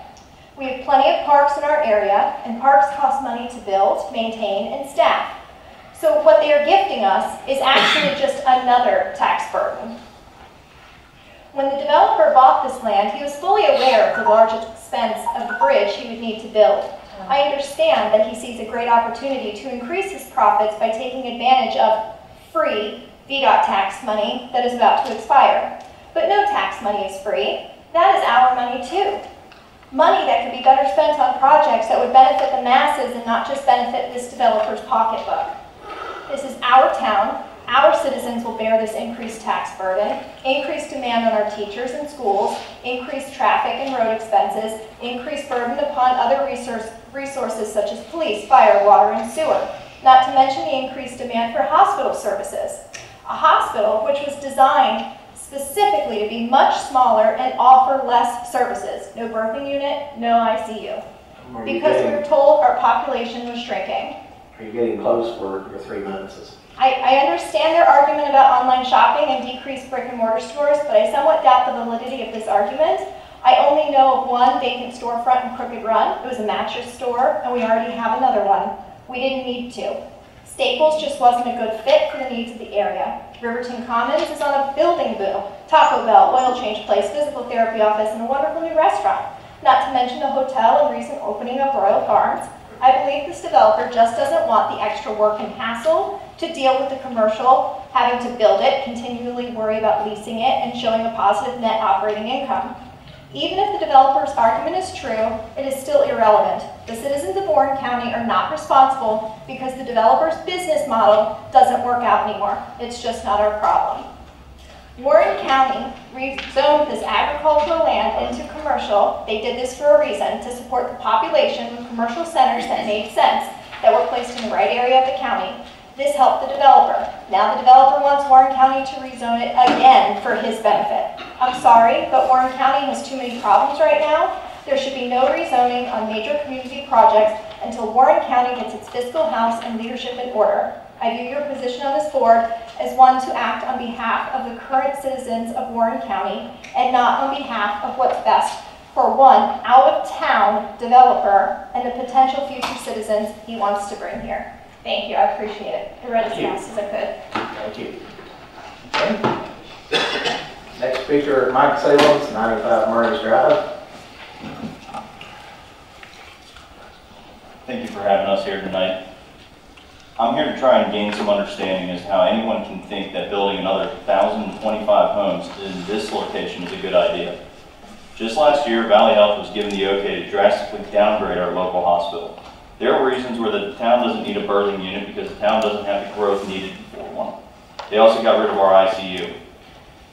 We have plenty of parks in our area, and parks cost money to build, maintain, and staff. So what they are gifting us is actually just another tax burden. When the developer bought this land, he was fully aware of the large expense of the bridge he would need to build. I understand that he sees a great opportunity to increase his profits by taking advantage of free VDOT tax money that is about to expire. But no tax money is free. That is our money too. Money that could be better spent on projects that would benefit the masses and not just benefit this developer's pocketbook. This is our town. Our citizens will bear this increased tax burden, increased demand on our teachers and schools, increased traffic and road expenses, increased burden upon other resources such as police, fire, water, and sewer, not to mention the increased demand for hospital services. A hospital which was designed specifically to be much smaller and offer less services. No birthing unit, no ICU. Because we were told our population was shrinking. Are you getting close for your 3 minutes? I understand their argument about online shopping and decreased brick and mortar stores, but I somewhat doubt the validity of this argument. I only know of one vacant storefront in Crooked Run. It was a mattress store, and we already have another one. We didn't need to. Staples just wasn't a good fit for the needs of the area. Riverton Commons is on a building boom. Taco Bell, oil change place, physical therapy office, and a wonderful new restaurant. Not to mention the hotel and recent opening of Royal Farms. I believe this developer just doesn't want the extra work and hassle to deal with the commercial, having to build it, continually worry about leasing it, and showing a positive net operating income. Even if the developer's argument is true, it is still irrelevant. The citizens of Warren County are not responsible because the developer's business model doesn't work out anymore. It's just not our problem. Warren County rezoned this agricultural land into commercial. They did this for a reason, to support the population with commercial centers that made sense, that were placed in the right area of the county. This helped the developer. Now the developer wants Warren County to rezone it again for his benefit. I'm sorry, but Warren County has too many problems right now. There should be no rezoning on major community projects until Warren County gets its fiscal house and leadership in order. I view your position on this board as one to act on behalf of the current citizens of Warren County and not on behalf of what's best for one out-of-town developer and the potential future citizens he wants to bring here. Thank you, I appreciate it. I read as fast as I could. Thank you. Okay. Next speaker, Mike Salins, 95 Murray's Drive. Thank you for having us here tonight. I'm here to try and gain some understanding as to how anyone can think that building another 1,025 homes in this location is a good idea. Just last year, Valley Health was given the okay to drastically downgrade our local hospital. There are reasons where the town doesn't need a birthing unit because the town doesn't have the growth needed for one. They also got rid of our ICU.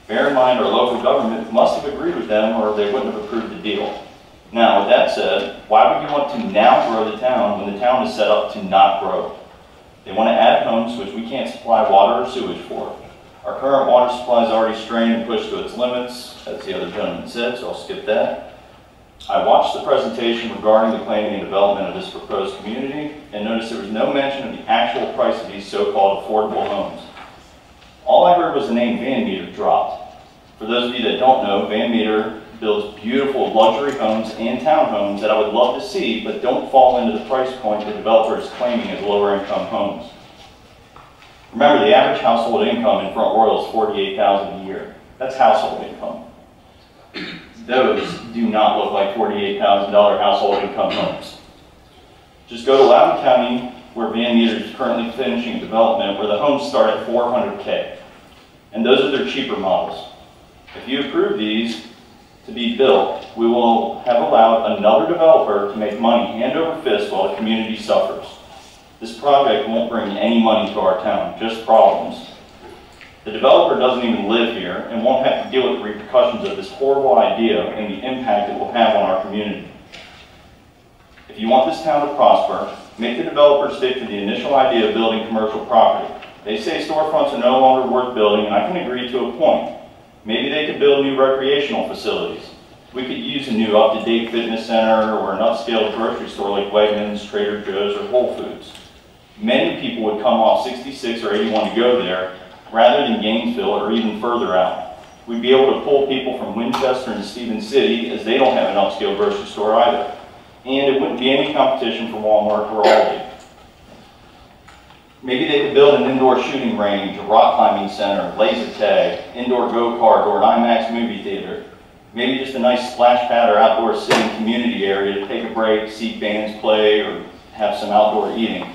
Bear in mind, our local government must have agreed with them or they wouldn't have approved the deal. Now, with that said, why would you want to now grow the town when the town is set up to not grow? They want to add homes which we can't supply water or sewage for. Our current water supply is already strained and pushed to its limits, as the other gentleman said, so I'll skip that. I watched the presentation regarding the planning and development of this proposed community and noticed there was no mention of the actual price of these so-called affordable homes. All I heard was the name Van Meter dropped. For those of you that don't know, Van Meter builds beautiful luxury homes and townhomes that I would love to see, but don't fall into the price point the developer is claiming as lower income homes. Remember, the average household income in Front Royal is $48,000 a year. That's household income. Those do not look like $48,000 household income homes. Just go to Loudoun County, where Van Meter is currently finishing development, where the homes start at $400K. And those are their cheaper models. If you approve these, to be built, we will have allowed another developer to make money hand over fist while the community suffers. This project won't bring any money to our town, just problems. The developer doesn't even live here and won't have to deal with the repercussions of this horrible idea and the impact it will have on our community. If you want this town to prosper, make the developer stick to the initial idea of building commercial property. They say storefronts are no longer worth building, and I can agree to a point. Maybe they could build new recreational facilities. We could use a new up-to-date fitness center or an upscale grocery store like Wegmans, Trader Joe's, or Whole Foods. Many people would come off 66 or 81 to go there, rather than Gainesville or even further out. We'd be able to pull people from Winchester and Stevens City, as they don't have an upscale grocery store either. And it wouldn't be any competition for Walmart or Aldi. Maybe they could build an indoor shooting range, a rock climbing center, laser tag, indoor go-kart, or an IMAX movie theater. Maybe just a nice splash pad or outdoor sitting community area to take a break, see bands play, or have some outdoor eating.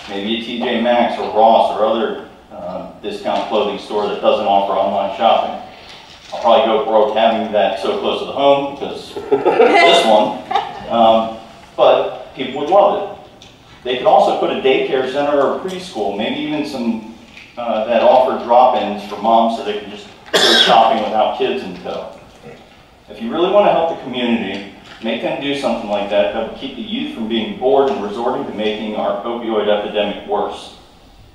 Maybe a TJ Maxx or Ross or other discount clothing store that doesn't offer online shopping. I'll probably go broke having that so close to the home because this one, but people would love it. They could also put a daycare center or a preschool, maybe even some that offer drop-ins for moms so they can just go shopping without kids in tow. If you really want to help the community, make them do something like that will keep the youth from being bored and resorting to making our opioid epidemic worse.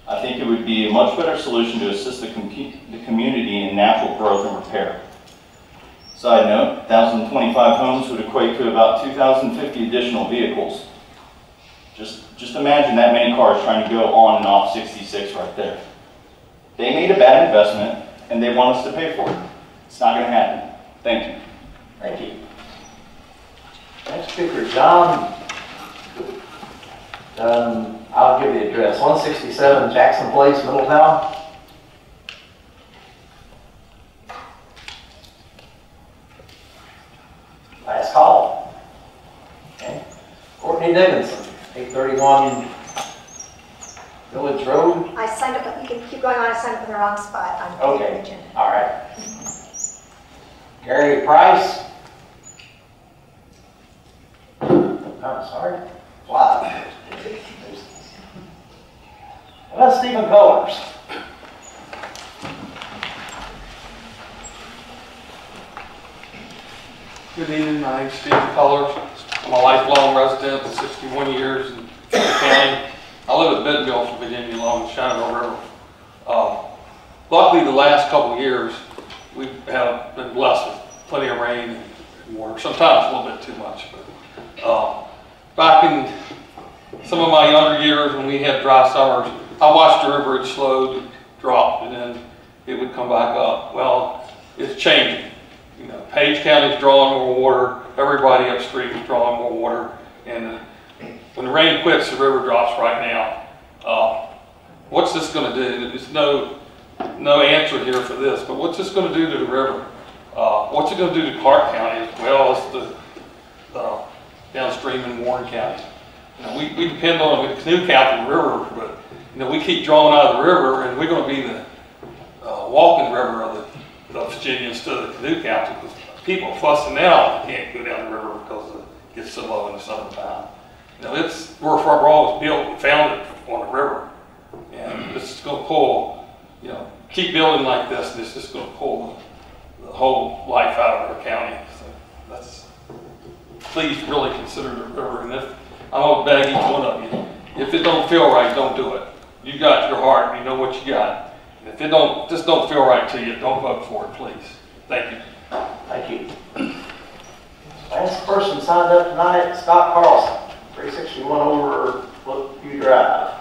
I think it would be a much better solution to assist the community in natural growth and repair. Side note, 1,025 homes would equate to about 2,050 additional vehicles. Just imagine that many cars trying to go on and off 66 right there. They made a bad investment and they want us to pay for it. It's not going to happen. Thank you. Thank you. Next speaker, John. I'll give you the address. 167 Jackson Place, Middletown. Last call. Okay. Courtney Dickinson, 831 Village Road. I signed up, you can keep going on, I signed up in the wrong spot on the Okay. agenda. All right. Gary Price. I'm sorry. Wow. How about Stephen Colors? Good evening, my name's Stephen Colors. I'm a lifelong resident of 61 years in the county. I live at Bentonville, Virginia, along the Shenandoah River. Luckily, the last couple of years, we've been blessed with plenty of rain and water, sometimes a little bit too much. But back in some of my younger years when we had dry summers, I watched the river, it slowed, dropped, and then it would come back up. Well, it's changing. You know, Page County's drawing more water, everybody upstream is drawing more water, and when the rain quits, the river drops right now. What's this going to do? There's no answer here for this, but what's this going to do to the river? What's it going to do to Clark County as well as the downstream in Warren County? You know, we depend on the canoe captain river, but you know, we keep drawing out of the river, and we're going to be the walking river of Virginia instead of the canoe captain, because people are fussing now they can't go down the river because it gets so low in the summertime. You know, it's where Fort Raw was built and founded on the river, and this is going to pull, you know, keep building like this, and it's just going to pull the whole life out of our county. So that's, please really consider the river, and if I'm going to beg each one of you, if it don't feel right, don't do it. You got your heart, you know what you got. If it just don't feel right to you, don't vote for it, please. Thank you. Thank you. Last person signed up tonight, Scott Carlson, 361 over Brookview Drive.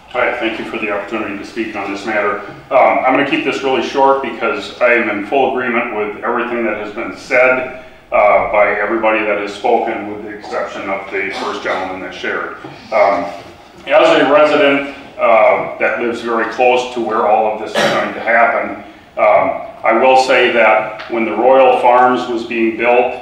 Hi, thank you for the opportunity to speak on this matter. I'm going to keep this really short because I am in full agreement with everything that has been said by everybody that has spoken, with the exception of the first gentleman that shared. As a resident that lives very close to where all of this is going to happen, I will say that when the Royal Farms was being built,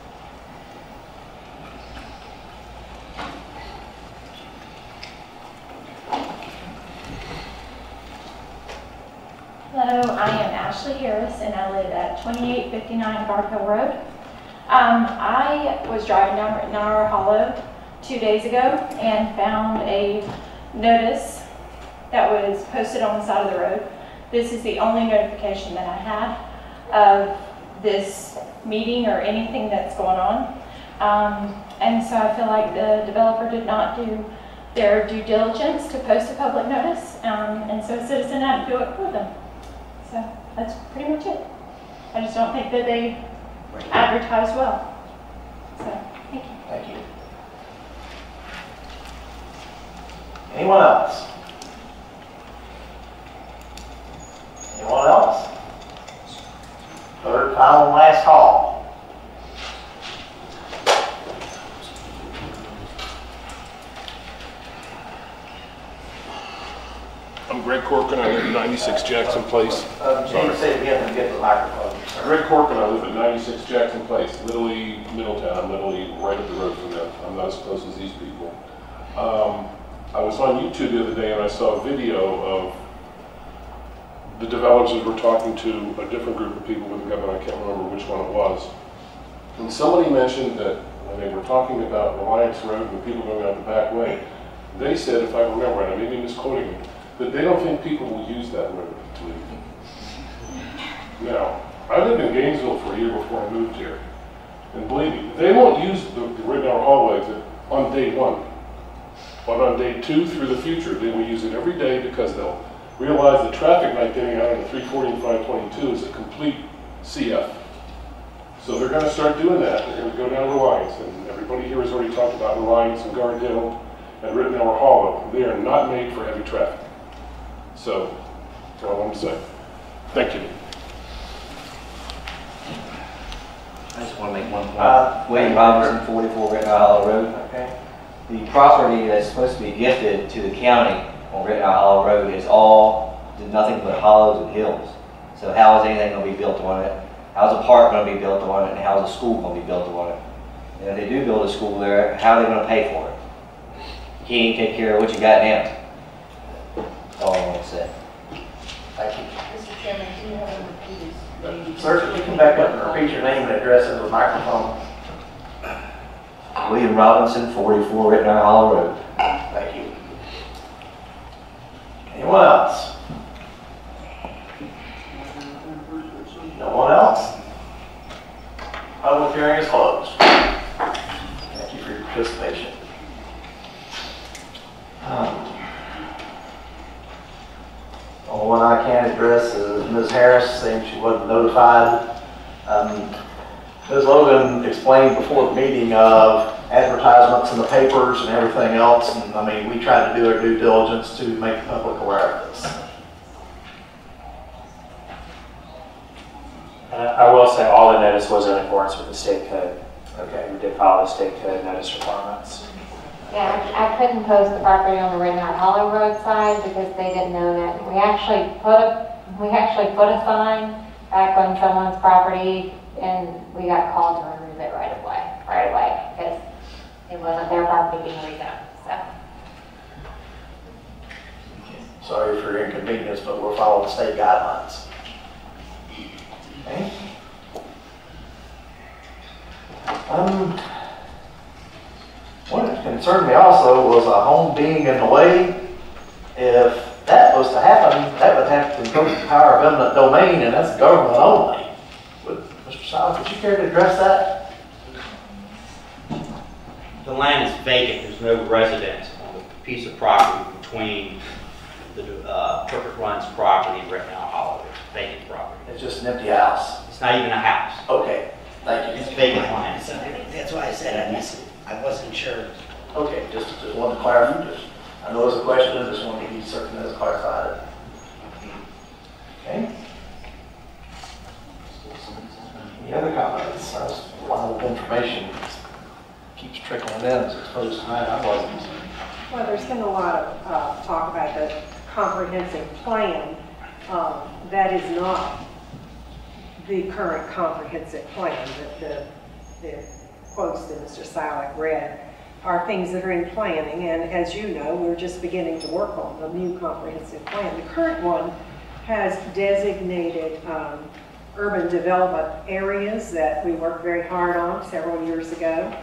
I am Ashley Harris, and I live at 2859 Garfield Road. I was driving down Rittenhour Hollow 2 days ago and found a notice that was posted on the side of the road. This is the only notification that I had of this meeting or anything that's going on. And so I feel like the developer did not do their due diligence to post a public notice, and so a citizen had to do it for them. So that's pretty much it. I just don't think that they advertised well. So, thank you. Thank you. Anyone else? Anyone else? Third, final, and last call. I'm Greg Corcoran, I live at 96 Jackson Place. Can you say it again and get the microphone? Greg Corcoran, I live at 96 Jackson Place, literally Middletown. I'm literally right up the road from them. I'm not as close as these people. I was on YouTube the other day and I saw a video of the developers were talking to a different group of people with the government. I can't remember which one it was. And somebody mentioned that when they were talking about Reliance Road and the people going out the back way, they said, if I remember right, I may be misquoting them, that they don't think people will use that road to leave. Now, I lived in Gainesville for a year before I moved here. And believe me, they won't use the Rittenhour hallways on day one. But on day 2 through the future, they will use it every day because they'll realize the traffic light getting out on the 340 and 522 is a complete CF. So they're going to start doing that. They're going to go down Reliance. And everybody here has already talked about Reliance and Guard Hill and Rittenhour Hollow. They are not made for heavy traffic. So, that's all I wanted to say. Thank you. I just want to make one point. William Robinson, 44 Rittenhour Hollow Road. Okay. The property that's supposed to be gifted to the county on Rittenhour Hollow Road is nothing but hollows and hills. So how is anything going to be built on it? How's a park going to be built on it? And how's a school going to be built on it? And if they do build a school there, how are they going to pay for it? You can't even take care of what you got now. That's all I want to say. Thank you. Mr. Chairman, do you have a repeat? Sir, can you come back up and repeat your name and address into the microphone? William Robinson, 44 Rittenhour Hollow Road. Thank you. Anyone else? No one else? Public hearing is closed. Thank you for your participation. The only one I can address is Ms. Harris, saying she wasn't notified. Ms. Logan explained before the meeting of advertisements in the papers and everything else, and I mean, we tried to do our due diligence to make the public aware of this. I will say all the notice was in accordance with the state code. Okay. We did follow the state code notice requirements. Yeah, I couldn't post the property on the Rittenhour Hollow Road side because they didn't know that. We actually put a sign back on someone's property, and we got called to remove it right away because it wasn't their property being rezoned. So. Sorry for your inconvenience, but we'll follow the state guidelines. Okay. What concerned me also was a home being in the way. If that was to happen, that would have to go to the power of eminent domain, and that's government only. Mr. Sile, would you care to address that? The land is vacant. There's no residence on the piece of property between the Crooked Run's property and Rittenhour Hollow. It's vacant property. It's just an empty house. It's not even a house. Okay, thank you. It's vacant land. That's why I said I missed it. I wasn't sure. Okay, just wanted to clarify. I know it was a question, I just wanted to be certain that it's clarified. Okay. Any other comments? There's a lot of information keeps trickling in as opposed to tonight. I wasn't. Well, there's been a lot of talk about the comprehensive plan. That is not the current comprehensive plan. The quotes that Mr. Silac read are things that are in planning, and as you know, we're just beginning to work on the new comprehensive plan. The current one has designated urban development areas that we worked very hard on several years ago.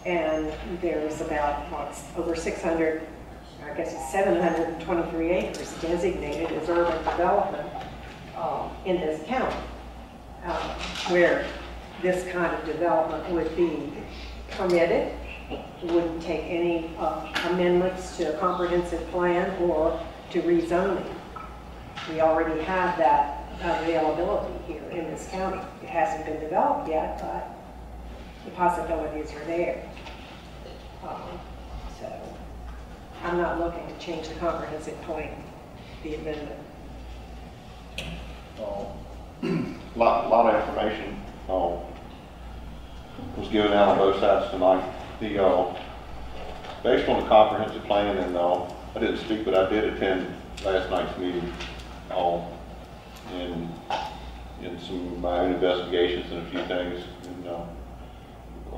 And there's about, over 600, I guess it's 723 acres designated as urban development in this county, where this kind of development would be permitted. It wouldn't take any amendments to a comprehensive plan or to rezoning. We already have that availability here in this county. It hasn't been developed yet, but the possibilities are there. So I'm not looking to change the comprehensive plan, the amendment. Lot of information was given out on both sides tonight. Based on the comprehensive plan, and I didn't speak, but I did attend last night's meeting, in some of my own investigations and a few things. And,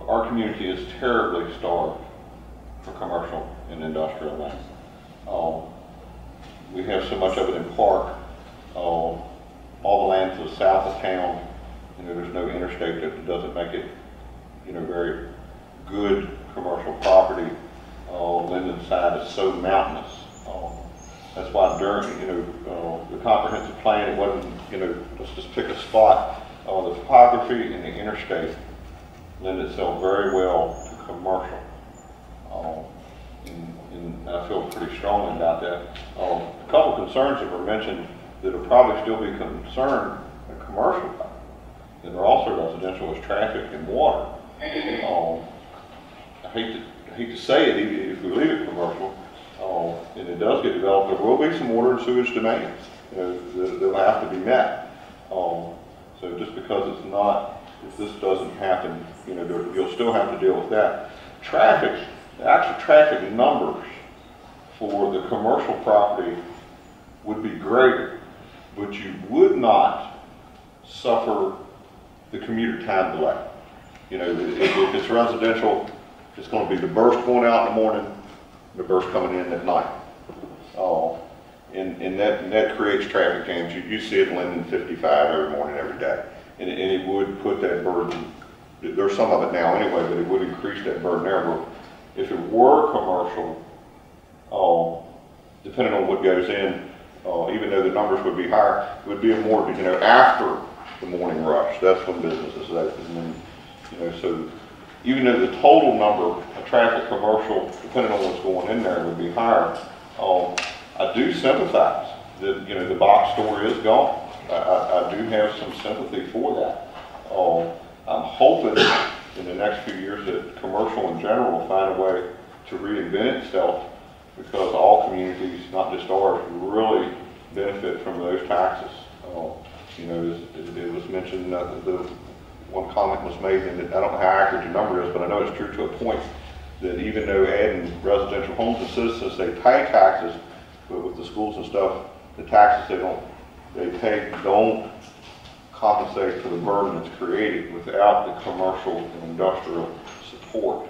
our community is terribly starved for commercial and industrial land. We have so much of it in Park. All the land to the south of town, there's no interstate that doesn't make it, very good commercial property. Linden's side is so mountainous. That's why during, the comprehensive plan, it wasn't, let's just pick a spot. The topography and the interstate lend itself very well to commercial. And I feel pretty strongly about that. A couple concerns that were mentioned that will probably still be concerned in commercial, that are also residential, is traffic and water. I hate to say it, even if we leave it commercial, and it does get developed, there will be some water and sewage demands that'll have to be met. So just because it's not, if this doesn't happen, you'll still have to deal with that. Traffic, the actual traffic numbers for the commercial property would be greater, but you would not suffer the commuter time delay. If it's residential, it's going to be the burst going out in the morning, the burst coming in at night. And that creates traffic jams. You see it in Linden 55 every morning, every day. And it would put that burden, there's some of it now anyway, but it would increase that burden there. But if it were commercial, depending on what goes in, even though the numbers would be higher, it would be more, after the morning rush. That's when business is open. And, so even though the total number of traffic commercial, depending on what's going in there, would be higher, I do sympathize that, the box store is gone. I do have some sympathy for that. I'm hoping in the next few years that commercial in general will find a way to reinvent itself, because all communities, not just ours, really benefit from those taxes. It was mentioned that the one comment was made, and I don't know how accurate the number is, but I know it's true to a point, that even though adding residential homes to citizens, they pay taxes, but with the schools and stuff, the taxes they pay don't compensate for the burden that's created without the commercial and industrial support.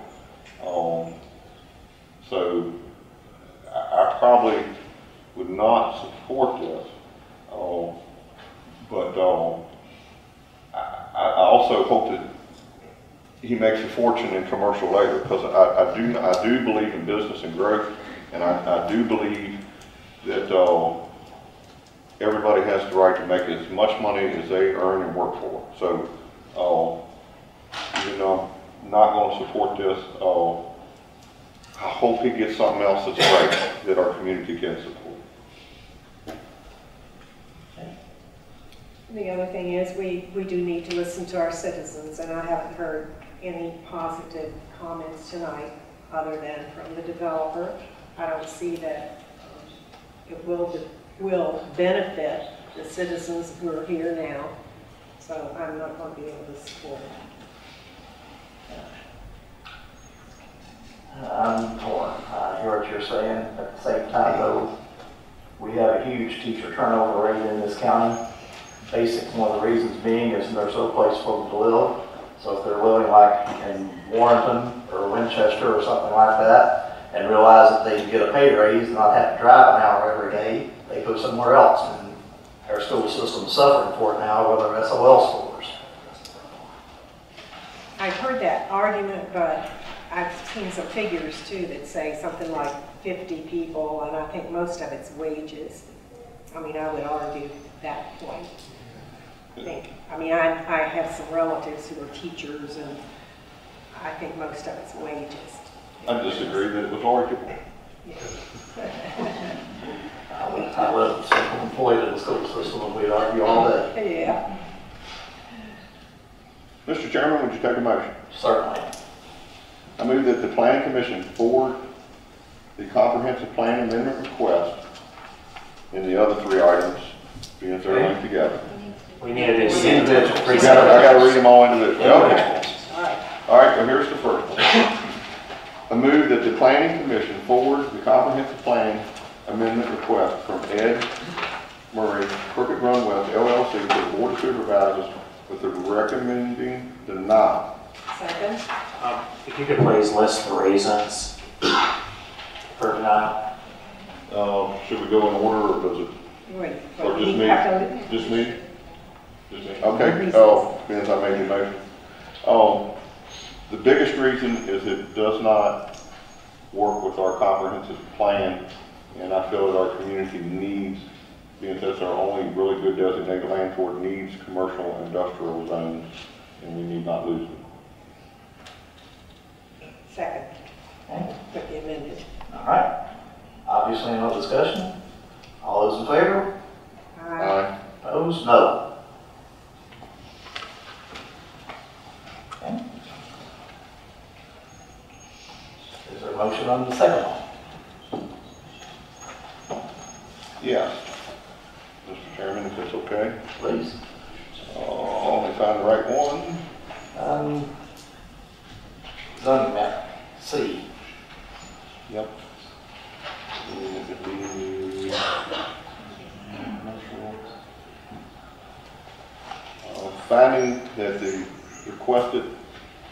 So I probably would not support this, but I also hope that he makes a fortune in commercial later, because I do believe in business and growth, and I do believe that everybody has the right to make as much money as they earn and work for. So even though I'm not going to support this, I hope he gets something else that's great that our community can support. The other thing is we do need to listen to our citizens, and I haven't heard any positive comments tonight other than from the developer. I don't see that it will benefit the citizens who are here now, so I'm not going to be able to support it. I'm torn. I hear what you're saying. At the same time, though, we have a huge teacher turnover rate in this county. Basic, one of the reasons being is there's no place for them to live. So if they're living like in Warrenton or Winchester or something like that, and realize that they can get a pay raise and not have to drive an hour every day, they go somewhere else. And our school system is suffering for it now with our SOL scores. I've heard that argument, but I've seen some figures too that say something like 50 people, and I think most of it's wages. I mean, I would argue that point. I have some relatives who are teachers, and I think most of it's wages. I disagree that it was arguable. I was a simple employee in the school system, and we'd argue all day. Yeah. Mr. Chairman, would you take a motion? Certainly. I move that the Planning Commission forward the comprehensive plan amendment request in the other three items, being they're linked together. We need to do individual. I gotta read them all individually. Okay. All right, well, here's the first one. I move that the Planning Commission forward the comprehensive plan amendment request from Ed Murray, Crooked Run West LLC to the Board of Supervisors with the recommending denial. Second. If you could please list the reasons for denial. Should we go in order, or does it? Wait, Or just we me? have to- Just me? Just me? Okay. Oh, since I made the motion. The biggest reason is it does not work with our comprehensive plan, and I feel that our community needs, being that's our only really good designated land for it, needs commercial and industrial zones, and we need not lose them. Second. Okay. Put the amended. All right. Obviously, no discussion. All those in favor? Aye. Opposed? No. Okay. Is there a motion on the second one? Yes. Mr. Chairman, if it's okay. Please. Let me find the right one. Zoning map C. Yep. Finding that the requested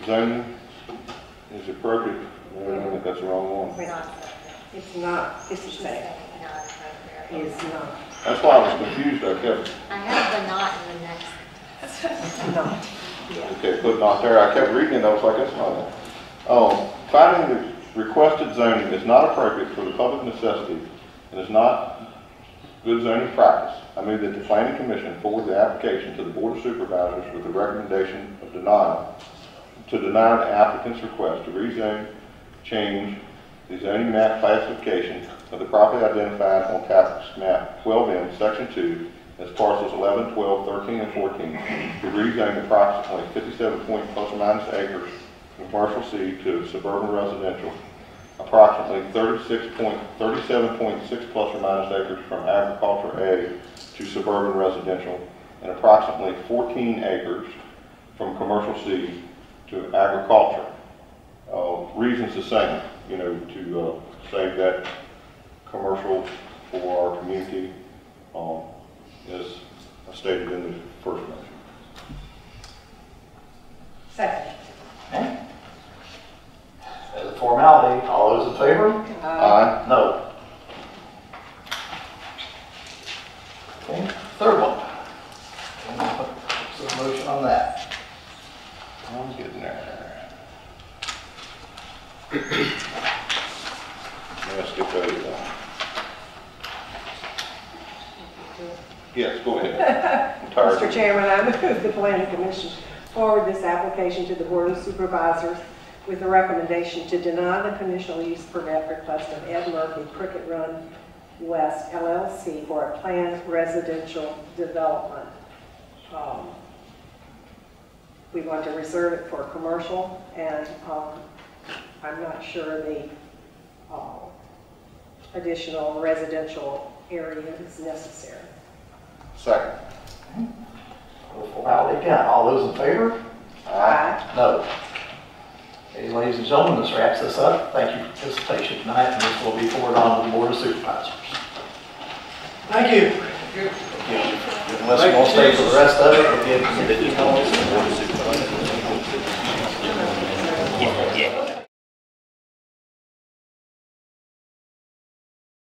zoning is appropriate. I think that's the wrong one. It's not, this is that. It's not. That's why I was confused. I kept. I have the not in the next. Not. Yeah. Okay, put not there. I kept reading it. I was like, that's not it. Finding the requested zoning is not appropriate for the public necessity and is not good zoning practice. I move that the Planning Commission forward the application to the Board of Supervisors with the recommendation of denial to deny the applicant's request to rezone, change the zoning map classification of the property identified on tax map 12M, section 2, as parcels 11, 12, 13, and 14, to rezone approximately 57 point plus or minus acres from commercial C to suburban residential, approximately 37.6 plus or minus acres from agriculture A to suburban residential, and approximately 14 acres from commercial C to agriculture. Reasons the same, to save that commercial for our community, as stated in the first motion. Second. Okay. As a formality, all those in favor? Aye. No. Okay, third one. Put a motion on that. I'm getting there. Let's get those. Yes, go ahead. I'm tired. Mr. Chairman, I move the Planning Commission forward this application to the Board of Supervisors with the recommendation to deny the conditional use permit request of Ed Murphy, Crooked Run West LLC for a planned residential development. We want to reserve it for commercial, and I'm not sure the additional residential area is necessary. Second. Formality again, all those in favor? Aye. No. Okay, ladies and gentlemen, this wraps this up. Thank you for participation tonight, and this will be forwarded on to the Board of Supervisors. Thank you. Unless you want to stay for the rest of it, we'll give you the details.